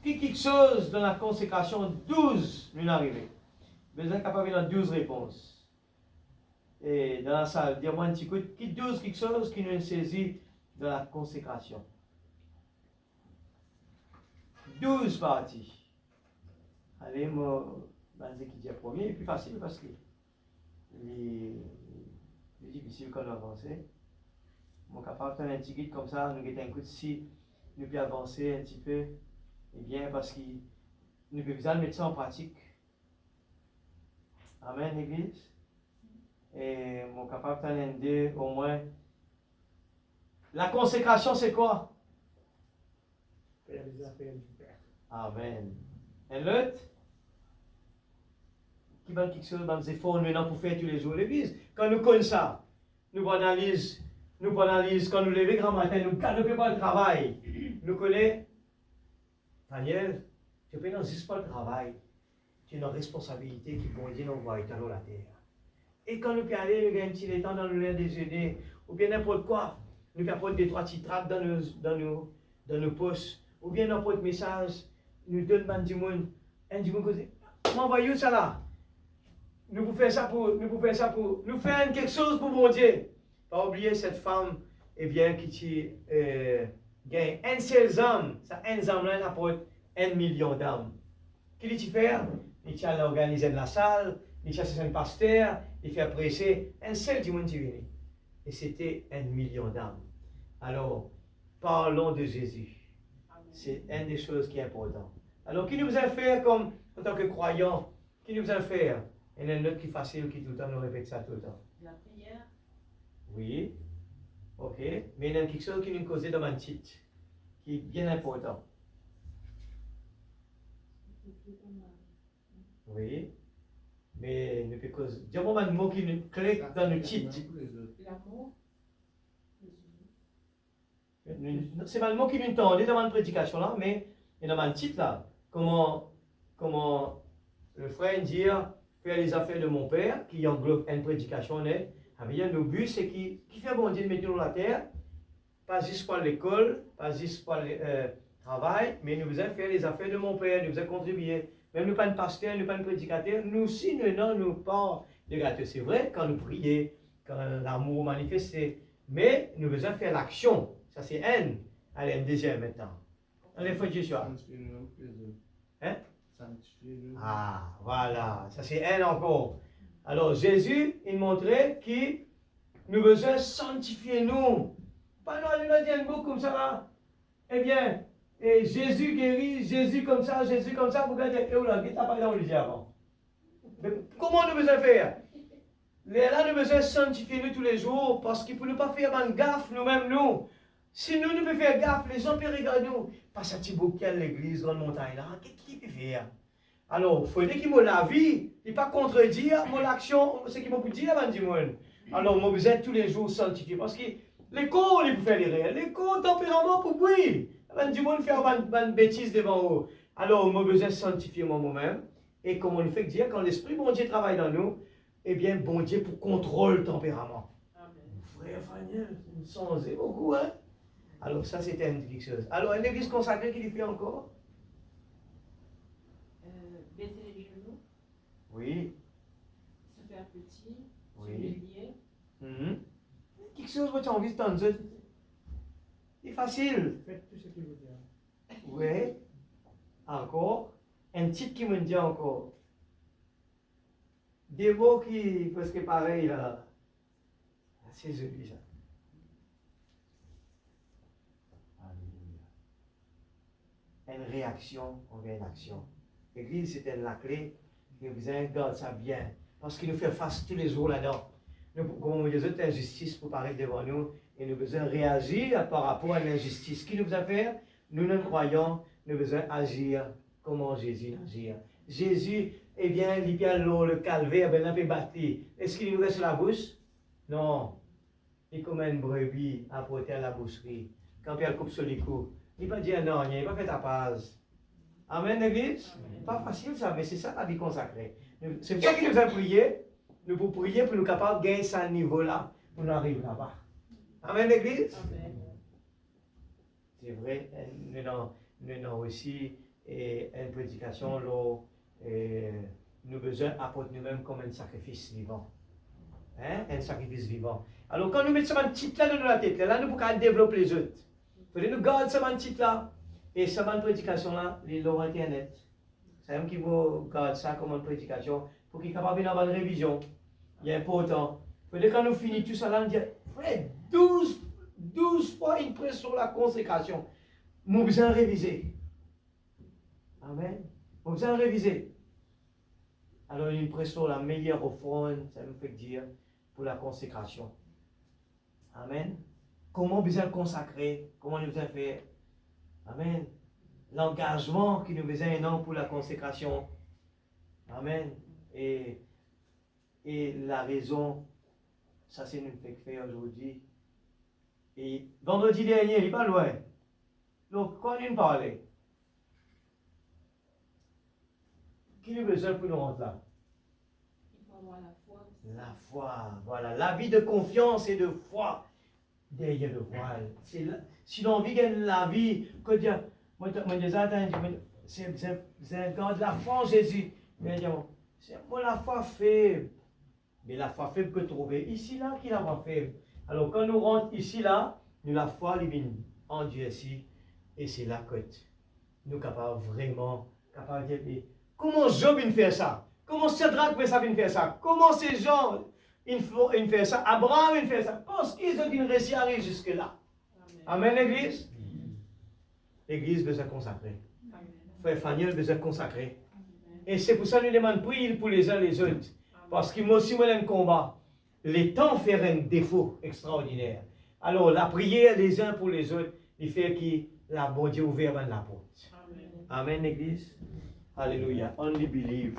Qui quelque chose dans la consécration, 12 nous arrivés. Vous êtes capable de 12 réponses. Et dans la salle, dis-moi un petit coup, qui 12 quelque chose qui nous saisit dans la consécration. 12 parties. Allez, moi, je qui dit premier, est plus facile parce que les difficile quand on avance. Mon capable de faire un petit guide comme ça, nous avons un coup de si nous pouvons avancer un petit peu, et bien parce que nous pouvons mettre ça en pratique. Amen, l'église. Et mon capable de faire un deux au moins. La consécration, c'est quoi? Amen. Et l'autre? Qui va quelque chose dans les efforts maintenant pour faire tous les jours l'église. Quand nous connaissons ça, nous analysons quand nous levons grand matin, nous ne faisons pas le travail. Nous connaissons, Daniel, tu ne peux pas le travail. Tu as une responsabilité qui bon Dieu nous envoie dans la terre. Et quand nous pouvons aller, nous avons un petit temps dans le déjeuner, ou bien n'importe quoi, nous pouvons prendre des trois petits trappes dans nos poches, ou bien n'importe message, nous donnons un monde, m'envoyez ça là. Nous pouvons faire ça pour nous faire quelque chose pour mon Dieu. Pas oublier cette femme, eh bien, qui gagne un seul âme. Ça, un âme là, apporte 1 million d'âmes. Qu'est-ce qu'il fait? Il tient à organiser la salle, il cherche un pasteur, il fait prêcher un seul du monde qui vient. Et c'était 1 million d'âmes. Alors, parlons de Jésus. C'est une des choses qui est importante. Alors, qui nous a fait comme, en tant que croyants, qui nous a fait? Il y en a un autre qui est facile, qui tout le temps nous répète ça tout le temps. La prière. Oui. Ok. Mais il y a quelque chose qui nous cause dans mon titre, qui est bien important. Oui. Mais nous pouvons causer. Dis-moi un mot qui nous clé dans le titre. L'amour. C'est pas le mot qui nous tendait dans ma prédication là, mais dans mon titre là, comment le frère dit faire les affaires de mon père, qui englobe une prédication, bien le but c'est qui fait bon Dieu de mettre dans la terre, pas juste pour l'école, pas juste pour le travail, mais nous faisons faire les affaires de mon père, nous faisons contribuer. Même nous pas un pasteur, nous pas un prédicateur, nous aussi nous pas de gâteau. C'est vrai quand nous prions, quand l'amour manifesté, mais nous faisons faire l'action. Ça c'est un. Allez, un deuxième maintenant. Allez, faut Dieu soit. Hein? Ah, voilà. Ça c'est un encore. Alors Jésus, il montrait que nous besoin sanctifier nous. Pas non, il a dit un mot comme ça là. Eh bien, et Jésus guérit, Jésus comme ça, vous regardez, où là, qui t'a parlé dans le avant. Comment nous besoin faire? Là, nous besoin sanctifier nous tous les jours, parce qu'il ne peut pas faire une gaffe nous-mêmes, nous. Si nous pouvons faire gaffe, les gens peuvent regarder nous. Pas ça, Thibaut, quelle l'église, grande montagne là, qu'est-ce qu'il peut faire? Alors, il faut dire qu'il m'a la vie, il ne pas contredire mon action, ce qu'il m'a pu dire avant du monde. Alors, moi, besoin tous les jours sanctifier, parce que l'école, il peut faire les réels, l'école, tempérament pour bruit. Avant du monde faire une bêtise devant eux. Alors, moi, besoin sanctifier moi-même. Et comme on le fait dire, quand l'Esprit bon Dieu travaille dans nous, eh bien, bon Dieu pour contrôle le tempérament. Amen. Frère Faniel, sans beaucoup, hein? Alors, ça, c'était une quelque chose. Alors, une église consacrée qui lui fait encore? Baisser les genoux. Oui. Se faire petit. Oui. S'humilier. Quelque chose que tu as envie de t'entendre. C'est facile. Faites tout ce qu'il vous dit. Oui. Encore. Un titre qui me dit encore. Des mots qui presque pareil là. C'est celui ça. Alléluia. Une réaction envers une action. L'église, c'était la clé. Nous besoin de garder ça bien. Parce qu'il nous fait face tous les jours là-dedans. Nous, comme on dit, des injustices pour paraître devant nous. Et nous besoin réagir par rapport à l'injustice. Qui nous a fait? Nous, nous croyons, nous besoin agir. Comment Jésus agir? Jésus, eh bien, il y a le calvaire, ben, il a fait battre. Est-ce qu'il nous reste sur la bouche? Non. Il est comme une brebis à porter à la boucherie. Quand il y a le coupe sur les coups, il va dire non, il va faire ta paz. Amen, l'église? Pas facile ça, mais c'est ça la vie consacrée. C'est pour ça qu'il nous a prié. Nous pouvons prier pour nous capables de gagner ce niveau-là, pour nous arriver là-bas. Amen, l'église? Amen. C'est vrai, nous avons aussi une prédication, là, nous besoin d'apporter nous-mêmes comme un sacrifice vivant. Hein? Un sacrifice vivant. Alors, quand nous mettons ce titre-là dans la tête, là, nous pouvons développer les autres. Il faut que nous gardions ce titre-là. Et cette prédication-là, les lois Internet. C'est même qui vous garde ça comme une prédication pour qu'il soit capable d'avoir une révision. Il est important. Il faut que quand nous finissons tout ça, là, nous disons, frère, 12 fois une presse sur la consécration. Nous besoin de réviser. Amen. Nous besoin de réviser. Alors, une presse sur la meilleure offrande, ça me fait dire, pour la consécration. Amen. Comment besoin de consacrer? Comment nous besoin faire? Amen. L'engagement qui nous besoin énorme pour la consécration. Amen. Et la raison, ça c'est nous fait faire aujourd'hui. Et vendredi dernier, il n'est pas loin. Donc, quand nous parlait, qui nous besoin pour nous rendre là? Il faut avoir la foi. La foi, voilà. La vie de confiance et de foi derrière le voile. Si l'on vit la vie, que Dieu, moi je dis, c'est un gars de la foi en Jésus. Mais c'est moi la foi faible. Mais la foi faible que trouver ici là, qui la foi faible. Alors quand nous rentrons ici là, nous la foi divine en Dieu ici. Et c'est là que nous sommes capables vraiment, capables de dire, comment Job vient faire ça? Comment Shadrach vient faire ça? Comment ces gens vient faire ça? Abraham vient faire ça? Parce qu'ils ont réussi à arriver jusque-là. Amen, l'église? L'église besoin consacrer. Frère Faniel besoin consacrer. Et c'est pour ça que nous demandons prier pour les uns les autres. Parce qu'il m'a aussi un combat. Les temps font un défaut extraordinaire. Alors la prière les uns pour les autres, il fait que la bonne Dieu ouvre la porte. Amen, l'église. Alléluia. Only believe.